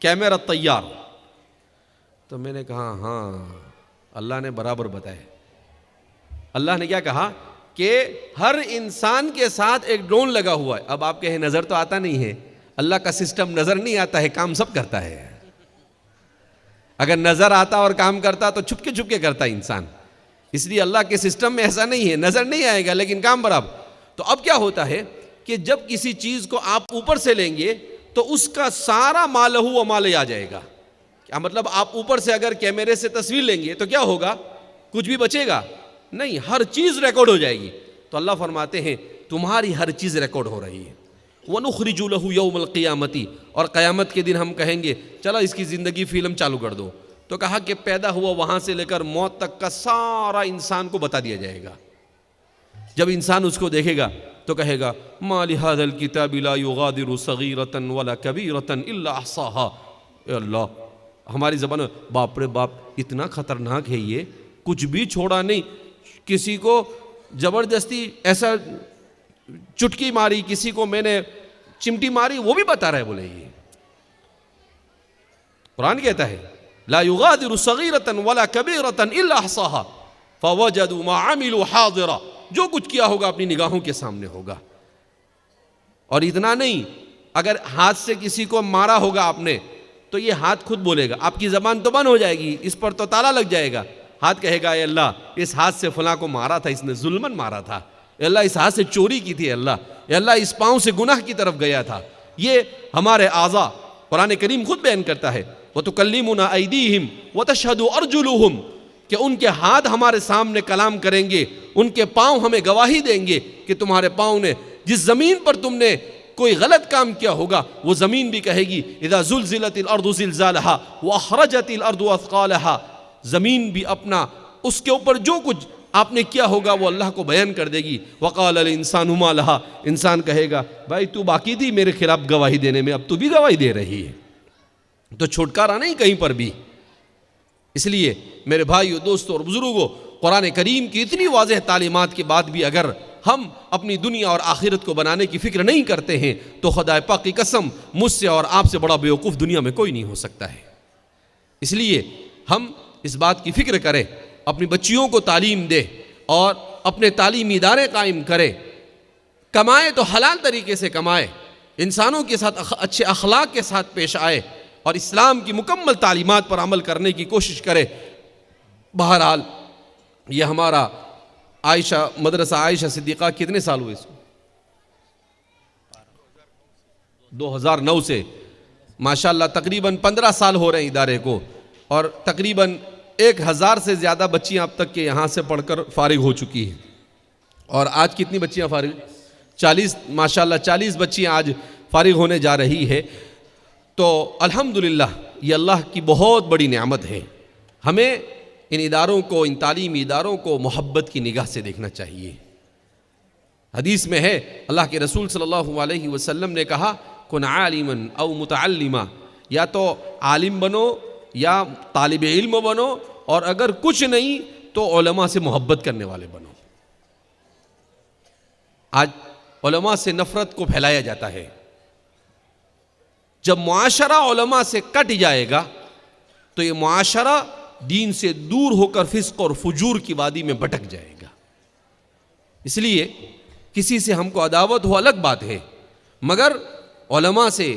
کیمرہ طیار۔ تو میں نے کہا ہاں اللہ نے برابر بتایا۔ اللہ نے کیا کہا کہ ہر انسان کے ساتھ ایک ڈرون لگا ہوا ہے۔ اب آپ کہیں نظر تو آتا نہیں ہے، اللہ کا سسٹم نظر نہیں آتا ہے، کام سب کرتا ہے۔ اگر نظر آتا اور کام کرتا تو چھپ کے کرتا انسان، اس لیے اللہ کے سسٹم میں ایسا نہیں ہے، نظر نہیں آئے گا لیکن کام برابر۔ تو اب کیا ہوتا ہے کہ جب کسی چیز کو آپ اوپر سے لیں گے تو اس کا سارا مالہ و مال آ جائے گا۔ کیا مطلب؟ آپ اوپر سے اگر کیمرے سے تصویر لیں گے تو کیا ہوگا؟ کچھ بھی بچے گا نہیں، ہر چیز ریکارڈ ہو جائے گی۔ تو اللہ فرماتے ہیں تمہاری ہر چیز ریکارڈ ہو رہی ہے۔ وَنُخْرِجُ لَهُ يَوْمَ الْقِيَامَةِ، اور قیامت کے دن ہم کہیں گے چلو اس کی زندگی فلم چالو کر دو۔ تو کہا کہ پیدا ہوا وہاں سے لے کر موت تک کا سارا انسان کو بتا دیا جائے گا۔ جب انسان اس کو دیکھے گا تو کہے گا مَا لِهَذَا الْكِتَابِ لَا يُغَادِرُ صَغِيرَةً وَلَا كَبِيرَةً إِلَّا أَحْصَاهَا۔ اے اللہ، ہماری زبان میں باپ رے باپ، اتنا خطرناک ہے یہ، کچھ بھی چھوڑا نہیں۔ کسی کو زبردستی ایسا چٹکی ماری، کسی کو میں نے چمٹی ماری، وہ بھی بتا رہا ہے۔ بولے یہ قرآن کہتا ہے لا يغادر صغيرة ولا كبيرة إلا أحصاها فوجدوا ما عملوا حاضرا، جو کچھ کیا ہوگا اپنی نگاہوں کے سامنے ہوگا۔ اور اتنا نہیں، اگر ہاتھ سے کسی کو مارا ہوگا آپ نے تو یہ ہاتھ خود بولے گا، آپ کی زبان تو بند ہو جائے گی، اس پر تو تالا لگ جائے گا۔ ہاتھ کہے گا اے اللہ اس ہاتھ سے فلاں کو مارا تھا، اس نے ظلمن مارا تھا، اے اللہ اس ہاتھ سے چوری کی تھی، اے اللہ اس پاؤں سے گناہ کی طرف گیا تھا۔ یہ ہمارے اعضاء قرآن کریم خود بیان کرتا ہے وَتُكَلِّمُنَا أَيْدِيهِمْ وَتَشْهَدُ أَرْجُلُهُمْ، کہ ان کے ہاتھ ہمارے سامنے کلام کریں گے، ان کے پاؤں ہمیں گواہی دیں گے کہ تمہارے پاؤں نے جس زمین پر تم نے کوئی غلط کام کیا ہوگا وہ زمین بھی کہے گی اذا زلزلت الارض زلزالها واخرجت الارض اثقالها، زمین بھی اپنا اس کے اوپر جو کچھ آپ نے کیا ہوگا وہ اللہ کو بیان کر دے گی. وقال الانسان ما لها، انسان کہے گا بھائی تو باقی تھی میرے خلاف گواہی دینے میں، اب تو بھی گواہی دے رہی ہے. تو چھٹکارا نہیں کہیں پر بھی. اس لیے میرے بھائیو، دوستو اور بزرگوں، قرآن کریم کی اتنی واضح تعلیمات کے بعد بھی اگر ہم اپنی دنیا اور آخرت کو بنانے کی فکر نہیں کرتے ہیں تو خدا پاک کی قسم مجھ سے اور آپ سے بڑا بیوقوف دنیا میں کوئی نہیں ہو سکتا ہے. اس لیے ہم اس بات کی فکر کریں، اپنی بچیوں کو تعلیم دے اور اپنے تعلیمی ادارے قائم کرے. کمائے تو حلال طریقے سے کمائے، انسانوں کے ساتھ اچھے اخلاق کے ساتھ پیش آئے اور اسلام کی مکمل تعلیمات پر عمل کرنے کی کوشش کرے. بہرحال یہ ہمارا عائشہ مدرسہ عائشہ صدیقہ کتنے سال ہوئے اس کو؟ 2009 سے ماشاءاللہ تقریباً 15 سال ہو رہے ہیں ادارے کو، اور تقریباً 1000 سے زیادہ بچیاں اب تک کے یہاں سے پڑھ کر فارغ ہو چکی ہیں. اور آج کتنی بچیاں فارغ؟ 40 ماشاءاللہ 40 بچیاں آج فارغ ہونے جا رہی ہے. تو الحمدللہ یہ اللہ کی بہت بڑی نعمت ہے. ہمیں ان اداروں کو، ان تعلیمی اداروں کو محبت کی نگاہ سے دیکھنا چاہیے. حدیث میں ہے اللہ کے رسول صلی اللہ علیہ وسلم نے کہا کن عالما او متعلما، یا تو عالم بنو یا طالب علم بنو، اور اگر کچھ نہیں تو علماء سے محبت کرنے والے بنو. آج علماء سے نفرت کو پھیلایا جاتا ہے. جب معاشرہ علماء سے کٹ جائے گا تو یہ معاشرہ دین سے دور ہو کر فسق اور فجور کی وادی میں بھٹک جائے گا. اس لیے کسی سے ہم کو عداوت ہو الگ بات ہے، مگر علماء سے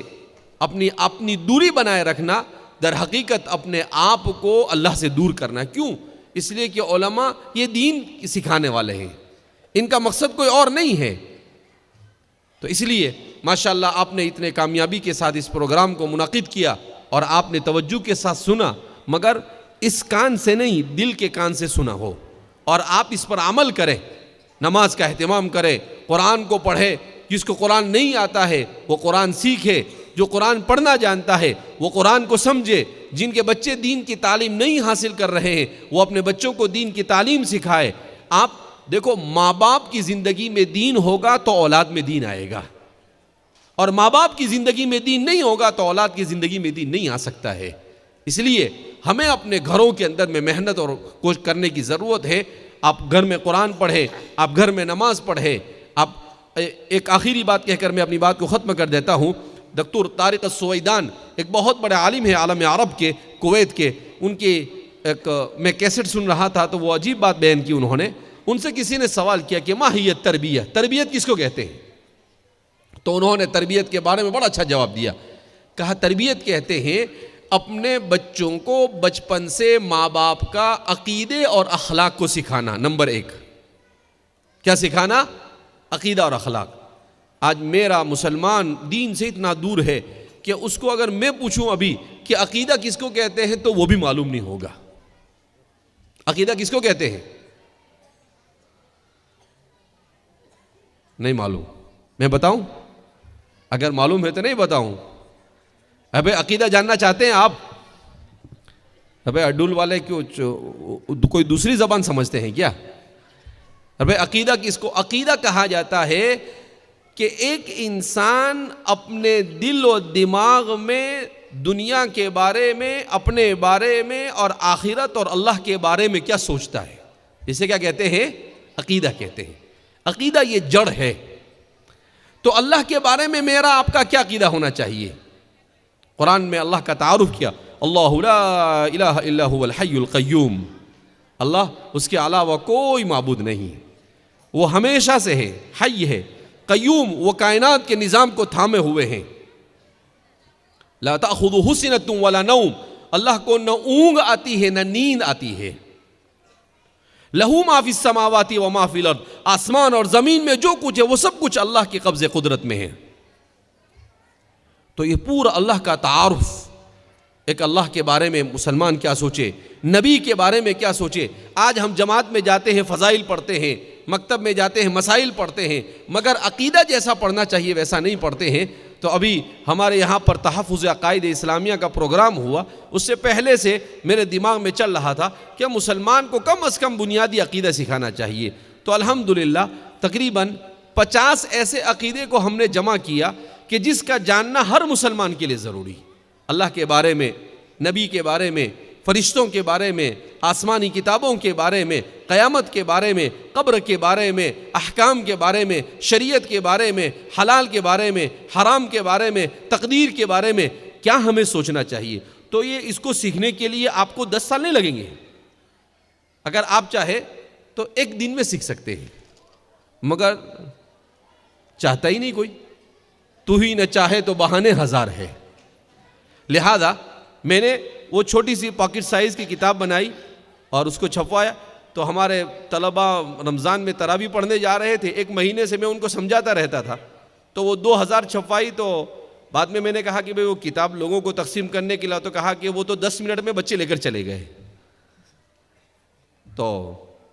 اپنی دوری بنائے رکھنا در حقیقت اپنے آپ کو اللہ سے دور کرنا. کیوں؟ اس لیے کہ علماء یہ دین سکھانے والے ہیں، ان کا مقصد کوئی اور نہیں ہے. تو اس لیے ماشاءاللہ آپ نے اتنے کامیابی کے ساتھ اس پروگرام کو منعقد کیا اور آپ نے توجہ کے ساتھ سنا، مگر اس کان سے نہیں دل کے کان سے سنا ہو، اور آپ اس پر عمل کریں. نماز کا اہتمام کریں، قرآن کو پڑھے. جس کو قرآن نہیں آتا ہے وہ قرآن سیکھے، جو قرآن پڑھنا جانتا ہے وہ قرآن کو سمجھے. جن کے بچے دین کی تعلیم نہیں حاصل کر رہے ہیں وہ اپنے بچوں کو دین کی تعلیم سکھائے. آپ دیکھو، ماں باپ کی زندگی میں دین ہوگا تو اولاد میں دین آئے گا، اور ماں باپ کی زندگی میں دین نہیں ہوگا تو اولاد کی زندگی میں دین نہیں آ سکتا ہے. اس لیے ہمیں اپنے گھروں کے اندر میں محنت اور کوشش کرنے کی ضرورت ہے. آپ گھر میں قرآن پڑھیں، آپ گھر میں نماز پڑھیں. آپ ایک آخری بات کہہ کر میں اپنی بات کو ختم کر دیتا ہوں. دکتور طارق السویدان ایک بہت بڑے عالم ہیں عالم عرب کے، کویت کے. ان کی ایک میں کیسٹ سن رہا تھا تو وہ عجیب بات بیان کی انہوں نے. ان سے کسی نے سوال کیا کہ ما ہی تربیت، تربیت کس کو کہتے ہیں؟ تو انہوں نے تربیت کے بارے میں بڑا اچھا جواب دیا. کہا تربیت کہتے ہیں اپنے بچوں کو بچپن سے ماں باپ کا عقیدے اور اخلاق کو سکھانا. نمبر 1 کیا سکھانا؟ عقیدہ اور اخلاق. آج میرا مسلمان دین سے اتنا دور ہے کہ اس کو اگر میں پوچھوں ابھی کہ عقیدہ کس کو کہتے ہیں تو وہ بھی معلوم نہیں ہوگا. عقیدہ کس کو کہتے ہیں؟ نہیں معلوم. میں بتاؤں؟ اگر معلوم ہے تو نہیں بتاؤں. ابے عقیدہ جاننا چاہتے ہیں آپ؟ ابے اڈول والے کیوں کوئی دوسری زبان سمجھتے ہیں کیا؟ ابے عقیدہ کس کو عقیدہ کہا جاتا ہے کہ ایک انسان اپنے دل و دماغ میں دنیا کے بارے میں، اپنے بارے میں اور آخرت اور اللہ کے بارے میں کیا سوچتا ہے، اسے کیا کہتے ہیں؟ عقیدہ کہتے ہیں. عقیدہ یہ جڑ ہے. تو اللہ کے بارے میں میرا آپ کا کیا عقیدہ ہونا چاہیے؟ قرآن میں اللہ کا تعارف کیا، اللہ لا الہ الا هو الحی القیوم. اللہ، اس کے علاوہ کوئی معبود نہیں، وہ ہمیشہ سے ہے، حی ہے، قیوم، وہ کائنات کے نظام کو تھامے ہوئے ہیں. لا تأخذہ سنۃ ولا نوم، اللہ کو نہ اونگ آتی ہے نہ نیند آتی ہے. لہو ما فی السماوات و ما فی الارض، آسمان اور زمین میں جو کچھ ہے وہ سب کچھ اللہ کے قبضے قدرت میں ہے. تو یہ پورا اللہ کا تعارف. ایک اللہ کے بارے میں مسلمان کیا سوچے، نبی کے بارے میں کیا سوچے. آج ہم جماعت میں جاتے ہیں، فضائل پڑھتے ہیں، مکتب میں جاتے ہیں، مسائل پڑھتے ہیں، مگر عقیدہ جیسا پڑھنا چاہیے ویسا نہیں پڑھتے ہیں۔ تو ابھی ہمارے یہاں پر تحفظ عقائد اسلامیہ کا پروگرام ہوا، اس سے پہلے سے میرے دماغ میں چل رہا تھا کہ مسلمان کو کم از کم بنیادی عقیدہ سکھانا چاہیے۔ تو الحمدللہ تقریباً 50 ایسے عقیدے کو ہم نے جمع کیا کہ جس کا جاننا ہر مسلمان کے لیے ضروری، اللہ کے بارے میں، نبی کے بارے میں، فرشتوں کے بارے میں، آسمانی کتابوں کے بارے میں، قیامت کے بارے میں، قبر کے بارے میں، احکام کے بارے میں، شریعت کے بارے میں، حلال کے بارے میں، حرام کے بارے میں، تقدیر کے بارے میں کیا ہمیں سوچنا چاہیے۔ تو یہ اس کو سیکھنے کے لیے آپ کو 10 سال نہیں لگیں گے، اگر آپ چاہے تو ایک دن میں سیکھ سکتے ہیں، مگر چاہتا ہی نہیں کوئی، تو ہی نہ چاہے تو بہانے ہزار ہے۔ لہذا میں نے وہ چھوٹی سی پاکٹ سائز کی کتاب بنائی اور اس کو چھپوایا۔ تو ہمارے طلبہ رمضان میں تراویح پڑھنے جا رہے تھے، ایک مہینے سے میں ان کو سمجھاتا رہتا تھا، تو وہ 2000 چھپوائی۔ تو بعد میں نے کہا کہ بھئی وہ کتاب لوگوں کو تقسیم کرنے کے لیے، تو کہا کہ وہ تو 10 منٹ میں بچے لے کر چلے گئے۔ تو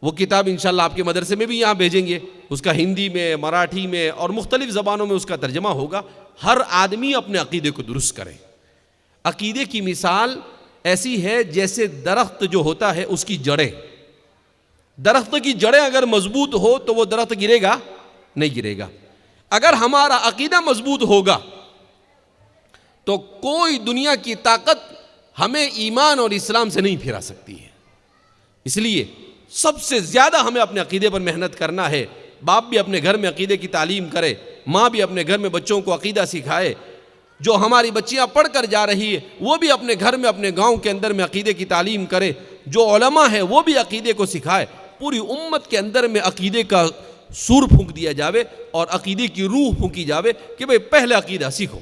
وہ کتاب انشاءاللہ آپ کے مدرسے میں بھی یہاں بھیجیں گے، اس کا ہندی میں، مراٹھی میں اور مختلف زبانوں میں اس کا ترجمہ ہوگا۔ ہر آدمی اپنے عقیدے کو درست کرے۔ عقیدے کی مثال ایسی ہے جیسے درخت جو ہوتا ہے اس کی جڑیں، درخت کی جڑیں اگر مضبوط ہو تو وہ درخت گرے گا نہیں گرے گا۔ اگر ہمارا عقیدہ مضبوط ہوگا تو کوئی دنیا کی طاقت ہمیں ایمان اور اسلام سے نہیں پھرا سکتی ہے۔ اس لیے سب سے زیادہ ہمیں اپنے عقیدے پر محنت کرنا ہے۔ باپ بھی اپنے گھر میں عقیدے کی تعلیم کرے، ماں بھی اپنے گھر میں بچوں کو عقیدہ سکھائے، جو ہماری بچیاں پڑھ کر جا رہی ہے وہ بھی اپنے گھر میں، اپنے گاؤں کے اندر میں عقیدے کی تعلیم کرے، جو علماء ہے وہ بھی عقیدے کو سکھائے۔ پوری امت کے اندر میں عقیدے کا سور پھونک دیا جاوے اور عقیدے کی روح پھونکی جاوے کہ بھئی پہلے عقیدہ سیکھو۔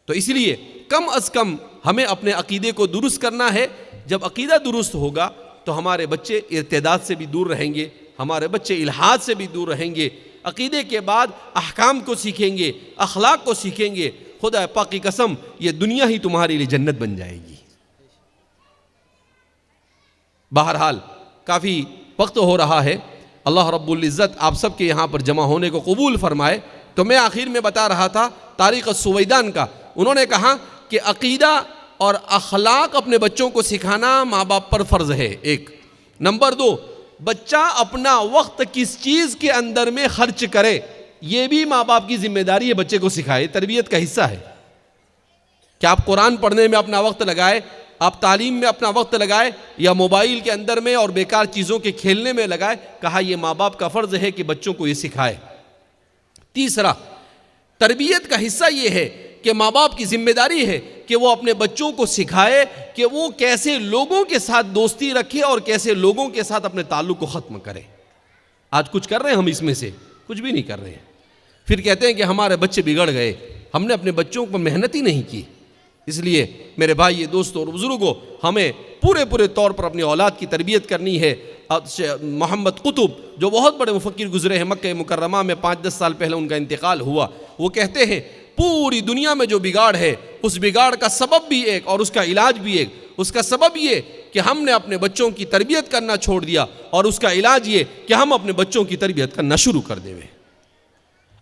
تو اس لیے کم از کم ہمیں اپنے عقیدے کو درست کرنا ہے۔ جب عقیدہ درست ہوگا تو ہمارے بچے ارتداد سے بھی دور رہیں گے، ہمارے بچے الحاد سے بھی دور رہیں گے۔ عقیدے کے بعد احکام کو سیکھیں گے، اخلاق کو سیکھیں گے۔ خدا پاک کی قسم یہ دنیا ہی تمہارے لیے جنت بن جائے گی۔ بہرحال کافی وقت ہو رہا ہے، اللہ رب العزت آپ سب کے یہاں پر جمع ہونے کو قبول فرمائے۔ تو میں آخر میں بتا رہا تھا طارق السویدان کا، انہوں نے کہا کہ عقیدہ اور اخلاق اپنے بچوں کو سکھانا ماں باپ پر فرض ہے، ایک۔ نمبر 2، بچہ اپنا وقت کس چیز کے اندر میں خرچ کرے یہ بھی ماں باپ کی ذمہ داری ہے، بچے کو سکھائے، تربیت کا حصہ ہے۔ کہ آپ قرآن پڑھنے میں اپنا وقت لگائے، آپ تعلیم میں اپنا وقت لگائے، یا موبائل کے اندر میں اور بیکار چیزوں کے کھیلنے میں لگائے، کہا یہ ماں باپ کا فرض ہے کہ بچوں کو یہ سکھائے۔ تیسرا، تربیت کا حصہ یہ ہے کہ ماں باپ کی ذمہ داری ہے کہ وہ اپنے بچوں کو سکھائے کہ وہ کیسے لوگوں کے ساتھ دوستی رکھے اور کیسے لوگوں کے ساتھ اپنے تعلق کو ختم کرے۔ آج کچھ کر رہے ہیں ہم اس میں سے؟ کچھ بھی نہیں کر رہے ہیں۔ پھر کہتے ہیں کہ ہمارے بچے بگڑ گئے، ہم نے اپنے بچوں پر محنت ہی نہیں کی۔ اس لیے میرے بھائی، دوستوں اور بزرگوں، ہمیں پورے طور پر اپنی اولاد کی تربیت کرنی ہے۔ محمد قطب جو بہت بڑے مفکر گزرے ہیں، مکہ مکرمہ میں 5-10 سال پہلے ان کا انتقال ہوا، وہ کہتے ہیں پوری دنیا میں جو بگاڑ ہے اس بگاڑ کا سبب بھی ایک اور اس کا علاج بھی ایک۔ اس کا سبب یہ کہ ہم نے اپنے بچوں کی تربیت کرنا چھوڑ دیا، اور اس کا علاج یہ کہ ہم اپنے بچوں کی تربیت کرنا شروع کر دیں۔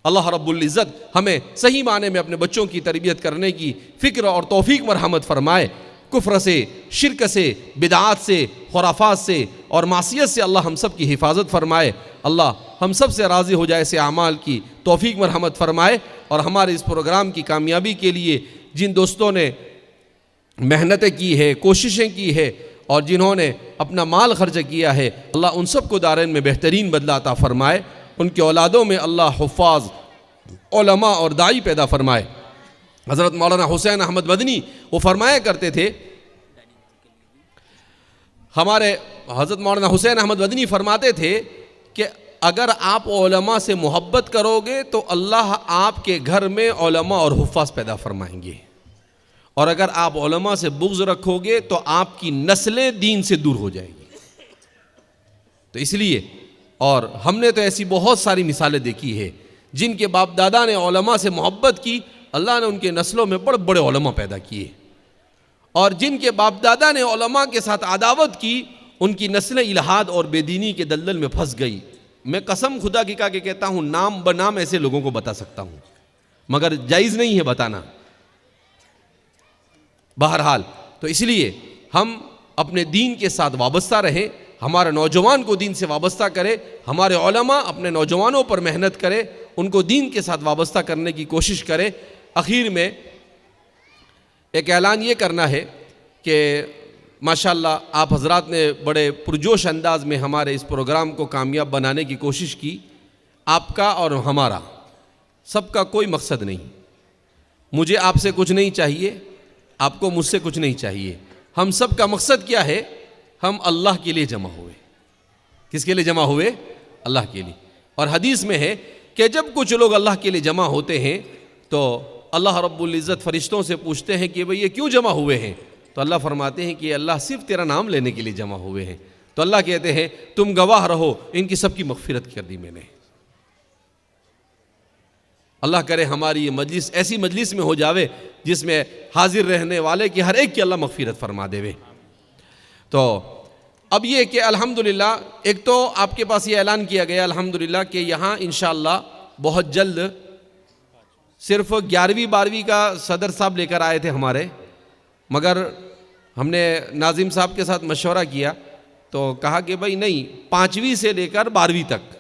اللہ رب العزت ہمیں صحیح معنی میں اپنے بچوں کی تربیت کرنے کی فکر اور توفیق مرحمت فرمائے۔ کفر سے، شرک سے، بدعات سے، خرافات سے اور معصیت سے اللہ ہم سب کی حفاظت فرمائے۔ اللہ ہم سب سے راضی ہو جائے، ایسے اعمال کی توفیق مرحمت فرمائے۔ اور ہمارے اس پروگرام کی کامیابی کے لیے جن دوستوں نے محنتیں کی ہے، کوششیں کی ہے اور جنہوں نے اپنا مال خرچ کیا ہے، اللہ ان سب کو دارین میں بہترین بدلہ عطا فرمائے۔ ان کے اولادوں میں اللہ حفاظ، علماء اور داعی پیدا فرمائے۔ حضرت مولانا حسین احمد مدنی وہ فرمایا کرتے تھے، ہمارے حضرت مولانا حسین احمد مدنی فرماتے تھے کہ اگر آپ علماء سے محبت کرو گے تو اللہ آپ کے گھر میں علماء اور حفاظ پیدا فرمائیں گے، اور اگر آپ علماء سے بغض رکھو گے تو آپ کی نسلیں دین سے دور ہو جائیں گی۔ تو اس لیے، اور ہم نے تو ایسی بہت ساری مثالیں دیکھی ہے جن کے باپ دادا نے علماء سے محبت کی، اللہ نے ان کے نسلوں میں بڑے بڑے علماء پیدا کیے، اور جن کے باپ دادا نے علماء کے ساتھ عداوت کی، ان کی نسلیں الہاد اور بے دینی کے دلدل میں پھنس گئی. میں قسم خدا کی کہا کہ کہتا ہوں نام بنام ایسے لوگوں کو بتا سکتا ہوں، مگر جائز نہیں ہے بتانا. بہرحال تو اس لیے ہم اپنے دین کے ساتھ وابستہ رہیں، ہمارے نوجوان کو دین سے وابستہ کرے، ہمارے علماء اپنے نوجوانوں پر محنت کرے، ان کو دین کے ساتھ وابستہ کرنے کی کوشش کرے. اخیر میں ایک اعلان یہ کرنا ہے کہ ماشاءاللہ آپ حضرات نے بڑے پرجوش انداز میں ہمارے اس پروگرام کو کامیاب بنانے کی کوشش کی. آپ کا اور ہمارا سب کا کوئی مقصد نہیں. مجھے آپ سے کچھ نہیں چاہیے، آپ کو مجھ سے کچھ نہیں چاہیے. ہم سب کا مقصد کیا ہے؟ ہم اللہ کے لیے جمع ہوئے. کس کے لیے جمع ہوئے؟ اللہ کے لیے. اور حدیث میں ہے کہ جب کچھ لوگ اللہ کے لیے جمع ہوتے ہیں تو اللہ رب العزت فرشتوں سے پوچھتے ہیں کہ بھئی یہ کیوں جمع ہوئے ہیں؟ تو اللہ فرماتے ہیں کہ اللہ صرف تیرا نام لینے کے لیے جمع ہوئے ہیں. تو اللہ کہتے ہیں تم گواہ رہو، ان کی سب کی مغفرت کر دی میں نے. اللہ کرے ہماری یہ مجلس ایسی مجلس میں ہو جاوے جس میں حاضر رہنے والے کی ہر ایک کی اللہ مغفرت فرما دے. تو اب یہ کہ الحمدللہ ایک تو آپ کے پاس یہ اعلان کیا گیا الحمدللہ کہ یہاں انشاءاللہ بہت جلد صرف 11ویں 12ویں کا صدر صاحب لے کر آئے تھے ہمارے، مگر ہم نے ناظم صاحب کے ساتھ مشورہ کیا تو کہا کہ بھئی نہیں، 5ویں سے لے کر 12ویں تک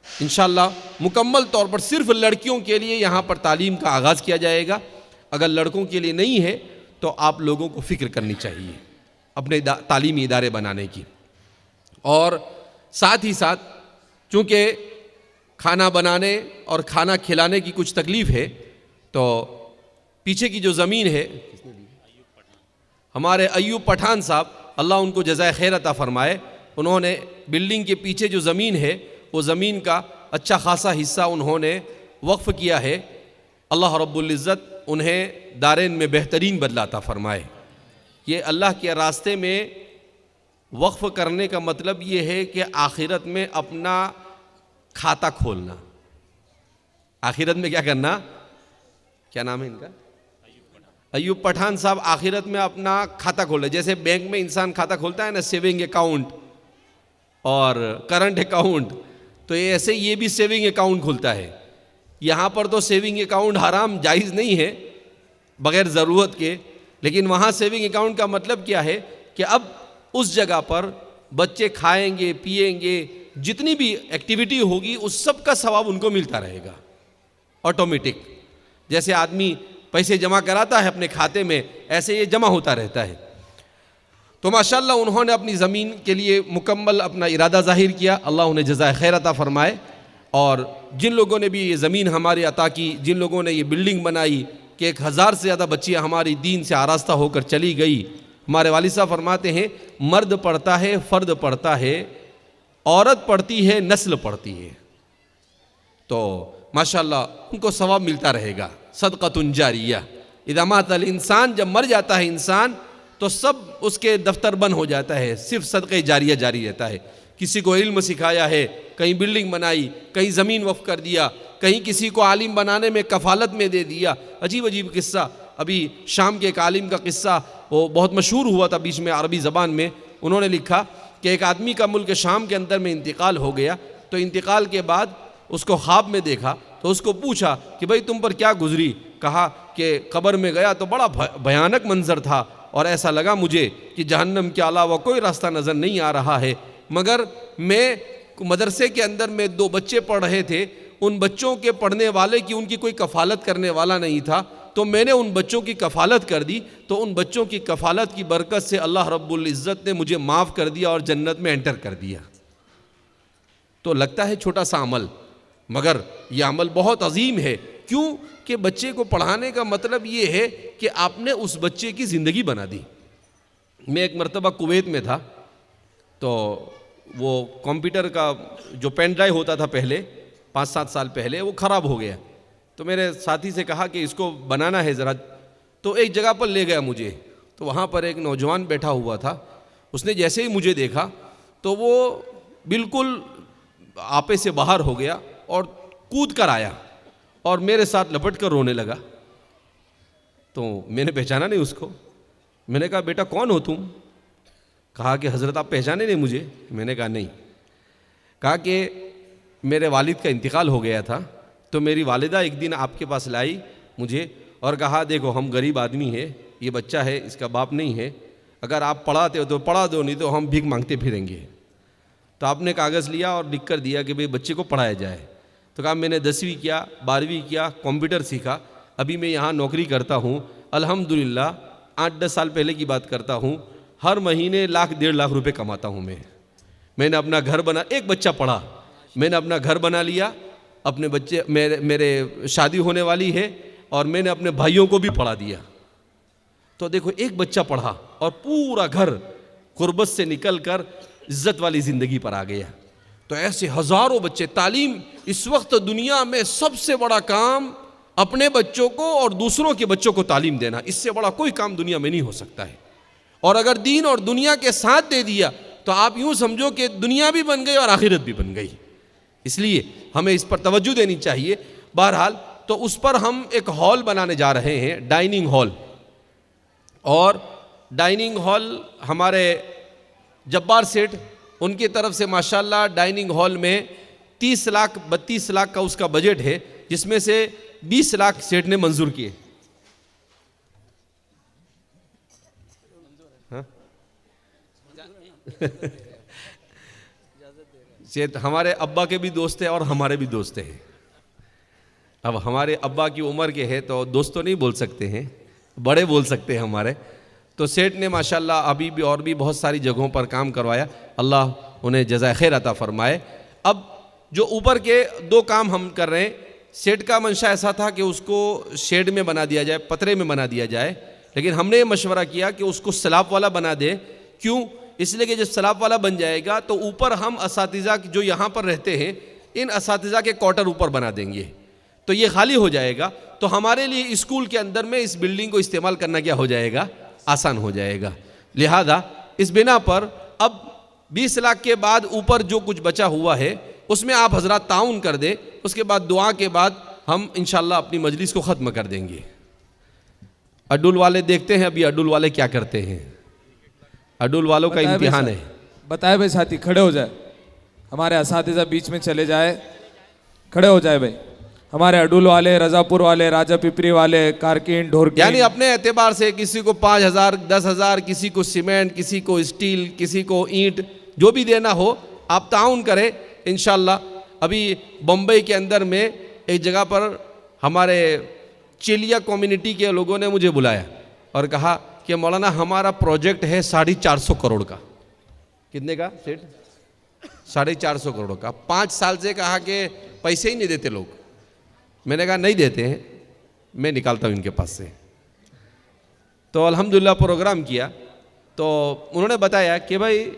انشاءاللہ مکمل طور پر صرف لڑکیوں کے لیے یہاں پر تعلیم کا آغاز کیا جائے گا. اگر لڑکوں کے لیے نہیں ہے تو آپ لوگوں کو فکر کرنی چاہیے اپنے تعلیمی ادارے بنانے کی. اور ساتھ ہی ساتھ چونکہ کھانا بنانے اور کھانا کھلانے کی کچھ تکلیف ہے تو پیچھے کی جو زمین ہے ہمارے ایوب پٹھان صاحب اللہ ان کو جزائے خیر عطا فرمائے، انہوں نے بلڈنگ کے پیچھے جو زمین ہے وہ زمین کا اچھا خاصا حصہ انہوں نے وقف کیا ہے. اللہ رب العزت انہیں دارین میں بہترین بدلہ عطا فرمائے. یہ اللہ کے راستے میں وقف کرنے کا مطلب یہ ہے کہ آخرت میں اپنا کھاتا کھولنا. آخرت میں کیا کرنا؟ کیا نام ہے ان کا؟ ایوب پٹھان صاحب آخرت میں اپنا کھاتا کھولنا. جیسے بینک میں انسان کھاتا کھولتا ہے نا، سیونگ اکاؤنٹ اور کرنٹ اکاؤنٹ، تو ایسے یہ بھی سیونگ اکاؤنٹ کھلتا ہے. یہاں پر تو سیونگ اکاؤنٹ حرام جائز نہیں ہے بغیر ضرورت کے، لیکن وہاں سیونگ اکاؤنٹ کا مطلب کیا ہے کہ اب اس جگہ پر بچے کھائیں گے پیئیں گے، جتنی بھی ایکٹیویٹی ہوگی اس سب کا ثواب ان کو ملتا رہے گا آٹومیٹک. جیسے آدمی پیسے جمع کراتا ہے اپنے کھاتے میں، ایسے یہ جمع ہوتا رہتا ہے. تو ماشاءاللہ انہوں نے اپنی زمین کے لیے مکمل اپنا ارادہ ظاہر کیا، اللہ انہیں جزائے خیر عطا فرمائے. اور جن لوگوں نے بھی یہ زمین ہماری عطا کی، جن لوگوں نے یہ بلڈنگ بنائی کہ 1000 سے زیادہ بچیاں ہماری دین سے آراستہ ہو کر چلی گئی. ہمارے والد صاحب فرماتے ہیں مرد پڑھتا ہے فرد پڑھتا ہے، عورت پڑھتی ہے نسل پڑھتی ہے. تو ماشاءاللہ ان کو ثواب ملتا رہے گا. صدقۃ جاریہ، اذا مات الانسان، جب مر جاتا ہے انسان تو سب اس کے دفتر بند ہو جاتا ہے، صرف صدقہ جاریہ جاری رہتا ہے. کسی کو علم سکھایا ہے، کہیں بلڈنگ بنائی، کہیں زمین وقف کر دیا، کہیں کسی کو عالم بنانے میں کفالت میں دے دیا. عجیب عجیب قصہ. ابھی شام کے ایک عالم کا قصہ وہ بہت مشہور ہوا تھا بیچ میں عربی زبان میں. انہوں نے لکھا کہ ایک آدمی کا ملک شام کے اندر میں انتقال ہو گیا، تو انتقال کے بعد اس کو خواب میں دیکھا تو اس کو پوچھا کہ بھئی تم پر کیا گزری؟ کہا کہ قبر میں گیا تو بڑا بھیانک منظر تھا اور ایسا لگا مجھے کہ جہنم کے علاوہ کوئی راستہ نظر نہیں آ رہا ہے. مگر میں مدرسے کے اندر میں 2 بچے پڑھ رہے تھے، ان بچوں کے پڑھنے والے کی ان کی کوئی کفالت کرنے والا نہیں تھا، تو میں نے ان بچوں کی کفالت کر دی. تو ان بچوں کی کفالت کی برکت سے اللہ رب العزت نے مجھے معاف کر دیا اور جنت میں انٹر کر دیا. تو لگتا ہے چھوٹا سا عمل، مگر یہ عمل بہت عظیم ہے. کیوں کہ بچے کو پڑھانے کا مطلب یہ ہے کہ آپ نے اس بچے کی زندگی بنا دی. میں ایک مرتبہ کویت میں تھا، تو وہ کمپیوٹر کا جو پین ڈرائیو ہوتا تھا پہلے 5-7 سال پہلے وہ خراب ہو گیا. تو میرے ساتھی سے کہا کہ اس کو بنانا ہے ذرا، تو ایک جگہ پر لے گیا مجھے. تو وہاں پر ایک نوجوان بیٹھا ہوا تھا، اس نے جیسے ہی مجھے دیکھا تو وہ بالکل آپے سے باہر ہو گیا اور کود کر آیا اور میرے ساتھ لپٹ کر رونے لگا. تو میں نے پہچانا نہیں اس کو. میں نے کہا بیٹا کون ہو تم؟ کہا کہ حضرت آپ پہچانے نہیں مجھے؟ میں نے کہا نہیں. کہا کہ میرے والد کا انتقال ہو گیا تھا تو میری والدہ ایک دن آپ کے پاس لائی مجھے اور کہا دیکھو ہم غریب آدمی ہیں, یہ بچہ ہے, اس کا باپ نہیں ہے, اگر آپ پڑھاتے ہو تو پڑھا دو, نہیں تو ہم بھیک مانگتے پھریں گے. تو آپ نے کاغذ لیا اور لکھ کر دیا کہ بھئی بچے کو پڑھایا جائے. تو کہا میں نے 10ویں کیا, 12ویں کیا, کمپیوٹر سیکھا, ابھی میں یہاں نوکری کرتا ہوں الحمدللہ. 8-10 سال پہلے کی بات کرتا ہوں, ہر مہینے 1,00,000-1.5 روپے کماتا ہوں میں نے اپنا گھر بنا, ایک بچہ پڑھا, میں نے اپنا گھر بنا لیا, اپنے بچے میرے شادی ہونے والی ہے اور میں نے اپنے بھائیوں کو بھی پڑھا دیا. تو دیکھو ایک بچہ پڑھا اور پورا گھر غربت سے نکل کر عزت والی زندگی پر آ گیا. تو ایسے ہزاروں بچے. تعلیم اس وقت دنیا میں سب سے بڑا کام اپنے بچوں کو اور دوسروں کے بچوں کو تعلیم دینا, اس سے بڑا کوئی کام دنیا میں نہیں ہو سکتا ہے. اور اگر دین اور دنیا کے ساتھ دے دیا تو آپ یوں سمجھو کہ دنیا بھی بن گئی اور آخرت بھی بن گئی. اس لیے ہمیں اس پر توجہ دینی چاہیے. بہرحال تو اس پر ہم ایک ہال بنانے جا رہے ہیں, ڈائننگ ہال. اور ڈائننگ ہال ہمارے جبار سیٹھ, ان کی طرف سے ماشاءاللہ ڈائننگ ہال میں 30 لاکھ 32 لاکھ کا اس کا بجٹ ہے, جس میں سے 20 لاکھ سیٹھ نے منظور کیے. سیٹھ ہمارے ابا کے بھی دوست ہیں اور ہمارے بھی دوست ہیں. اب ہمارے ابا کی عمر کے ہے تو دوست تو نہیں بول سکتے ہیں, بڑے بول سکتے ہیں ہمارے. تو سیٹھ نے ماشاءاللہ ابھی بھی اور بھی بہت ساری جگہوں پر کام کروایا, اللہ انہیں جزائے خیر عطا فرمائے. اب جو اوپر کے 2 کام ہم کر رہے ہیں, سیٹھ کا منشا ایسا تھا کہ اس کو شیڈ میں بنا دیا جائے, پترے میں بنا دیا جائے, لیکن ہم نے یہ مشورہ کیا کہ اس کو سلاپ والا بنا دے. کیوں؟ اس لیے کہ جب سلاپ والا بن جائے گا تو اوپر ہم اساتذہ جو یہاں پر رہتے ہیں ان اساتذہ کے کوارٹر اوپر بنا دیں گے, تو یہ خالی ہو جائے گا. تو ہمارے لیے اسکول کے اندر میں اس بلڈنگ کو استعمال کرنا کیا ہو جائے گا, آسان ہو جائے گا. لہذا اس بنا پر اب 20 لاکھ کے بعد اوپر جو کچھ بچا ہوا ہے اس میں آپ حضرات تعاون کر دیں. اس کے بعد دعا کے بعد ہم انشاءاللہ اپنی مجلس کو ختم کر دیں گے. اڈول والے دیکھتے ہیں ابھی اڈول والے کیا کرتے ہیں, اڈول والوں کا امتحان ہے. بتائے بھائی ساتھی, کھڑے ہو جائے, ہمارے اساتذہ بیچ میں چلے جائے, کھڑے ہو جائے بھائی. ہمارے اڈول والے, رضا پور والے, راجہ پپری والے, کارکین, ڈھورکی, یعنی اپنے اعتبار سے کسی کو 5,000 10,000, کسی کو سیمنٹ, کسی کو اسٹیل, کسی کو اینٹ, جو بھی دینا ہو آپ تعاون کریں انشاءاللہ. ابھی بمبئی کے اندر میں ایک جگہ پر ہمارے چیلیا کمیونٹی کے لوگوں نے مجھے بلایا اور کہا کہ مولانا ہمارا پروجیکٹ ہے 450 کروڑ کا. کتنے کا سیٹ؟ 450 کروڑ کا. 5 سال سے کہا کہ پیسے ہی نہیں دیتے لوگ. میں نے کہا نہیں دیتے ہیں, میں نکالتا ہوں ان کے پاس سے. تو الحمدللہ پروگرام کیا تو انہوں نے بتایا کہ بھائی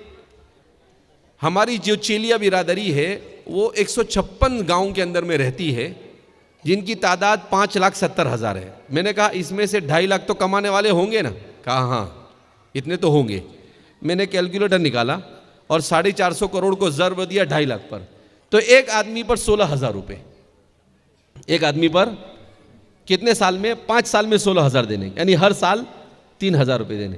ہماری جو چیلیا برادری ہے وہ 156 گاؤں کے اندر میں رہتی ہے, جن کی تعداد 5,70,000 ہے. میں نے کہا اس میں سے 2.5 لاکھ تو کمانے والے ہوں گے نا؟ کہا ہاں اتنے تو ہوں گے. میں نے کیلکولیٹر نکالا اور 450 کروڑ کو ضرب دیا 2.5 لاکھ پر, تو ایک آدمی پر 16,000 روپے. ایک آدمی پر کتنے سال میں؟ 5 سال میں 16,000 دینے, یعنی ہر سال 3,000 روپے دینے.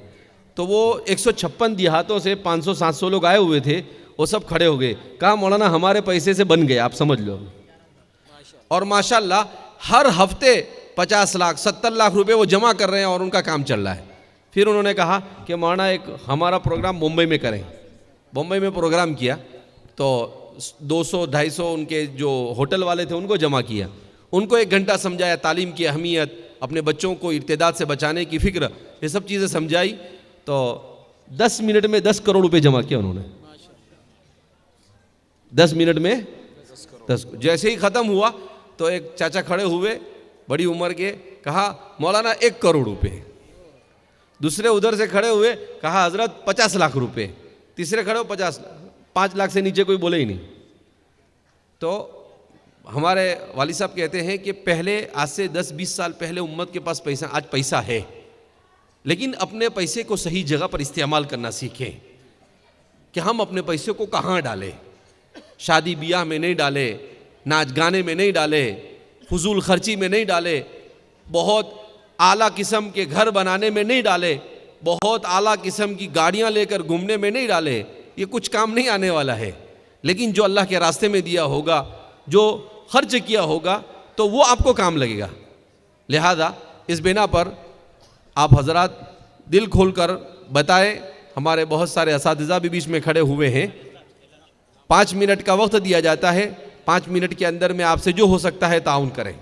تو وہ 156 دیہاتوں سے 500-700 لوگ آئے ہوئے تھے, وہ سب کھڑے ہو گئے. کہا مولانا ہمارے پیسے سے بن گئے, آپ سمجھ لو. اور ماشاءاللہ ہر ہفتے 50 لاکھ 70 لاکھ روپے وہ جمع کر رہے ہیں اور ان کا کام چل رہا ہے. پھر انہوں نے کہا کہ مولانا ایک ہمارا پروگرام ممبئی میں کریں. بمبئی میں پروگرام کیا تو 200-250 ان کے جو ہوٹل والے تھے ان کو جمع کیا, ان کو 1 گھنٹہ سمجھایا تعلیم کی اہمیت, اپنے بچوں کو ارتداد سے بچانے کی فکر, یہ سب چیزیں سمجھائی. تو 10 منٹ میں 10 کروڑ روپے جمع کیا انہوں نے. 10 منٹ میں 10. جیسے ہی ختم ہوا تو ایک چاچا کھڑے ہوئے بڑی عمر کے, کہا مولانا 1 کروڑ روپے. دوسرے ادھر سے کھڑے ہوئے, کہا حضرت 50 لاکھ روپے. تیسرے کھڑے ہو 5 لاکھ سے نیچے کوئی بولے ہی نہیں. تو ہمارے والد صاحب کہتے ہیں کہ پہلے آج سے 10-20 سال پہلے امت کے پاس پیسہ, آج پیسہ ہے, لیکن اپنے پیسے کو صحیح جگہ پر استعمال کرنا سیکھیں کہ ہم اپنے پیسے کو کہاں ڈالیں. شادی بیاہ میں نہیں ڈالے, ناچ گانے میں نہیں ڈالے, فضول خرچی میں نہیں ڈالے, بہت اعلیٰ قسم کے گھر بنانے میں نہیں ڈالے. بہت اعلیٰ قسم کی گاڑیاں لے کر گھومنے میں نہیں ڈالے، یہ کچھ کام نہیں آنے والا ہے، لیکن جو اللہ کے راستے میں دیا ہوگا، جو خرچ کیا ہوگا تو وہ آپ کو کام لگے گا۔ لہذا اس بنا پر آپ حضرات دل کھول کر بتائیں، ہمارے بہت سارے اساتذہ بھی بیچ میں کھڑے ہوئے ہیں، 5 منٹ کا وقت دیا جاتا ہے، 5 منٹ کے اندر میں آپ سے جو ہو سکتا ہے تعاون کریں۔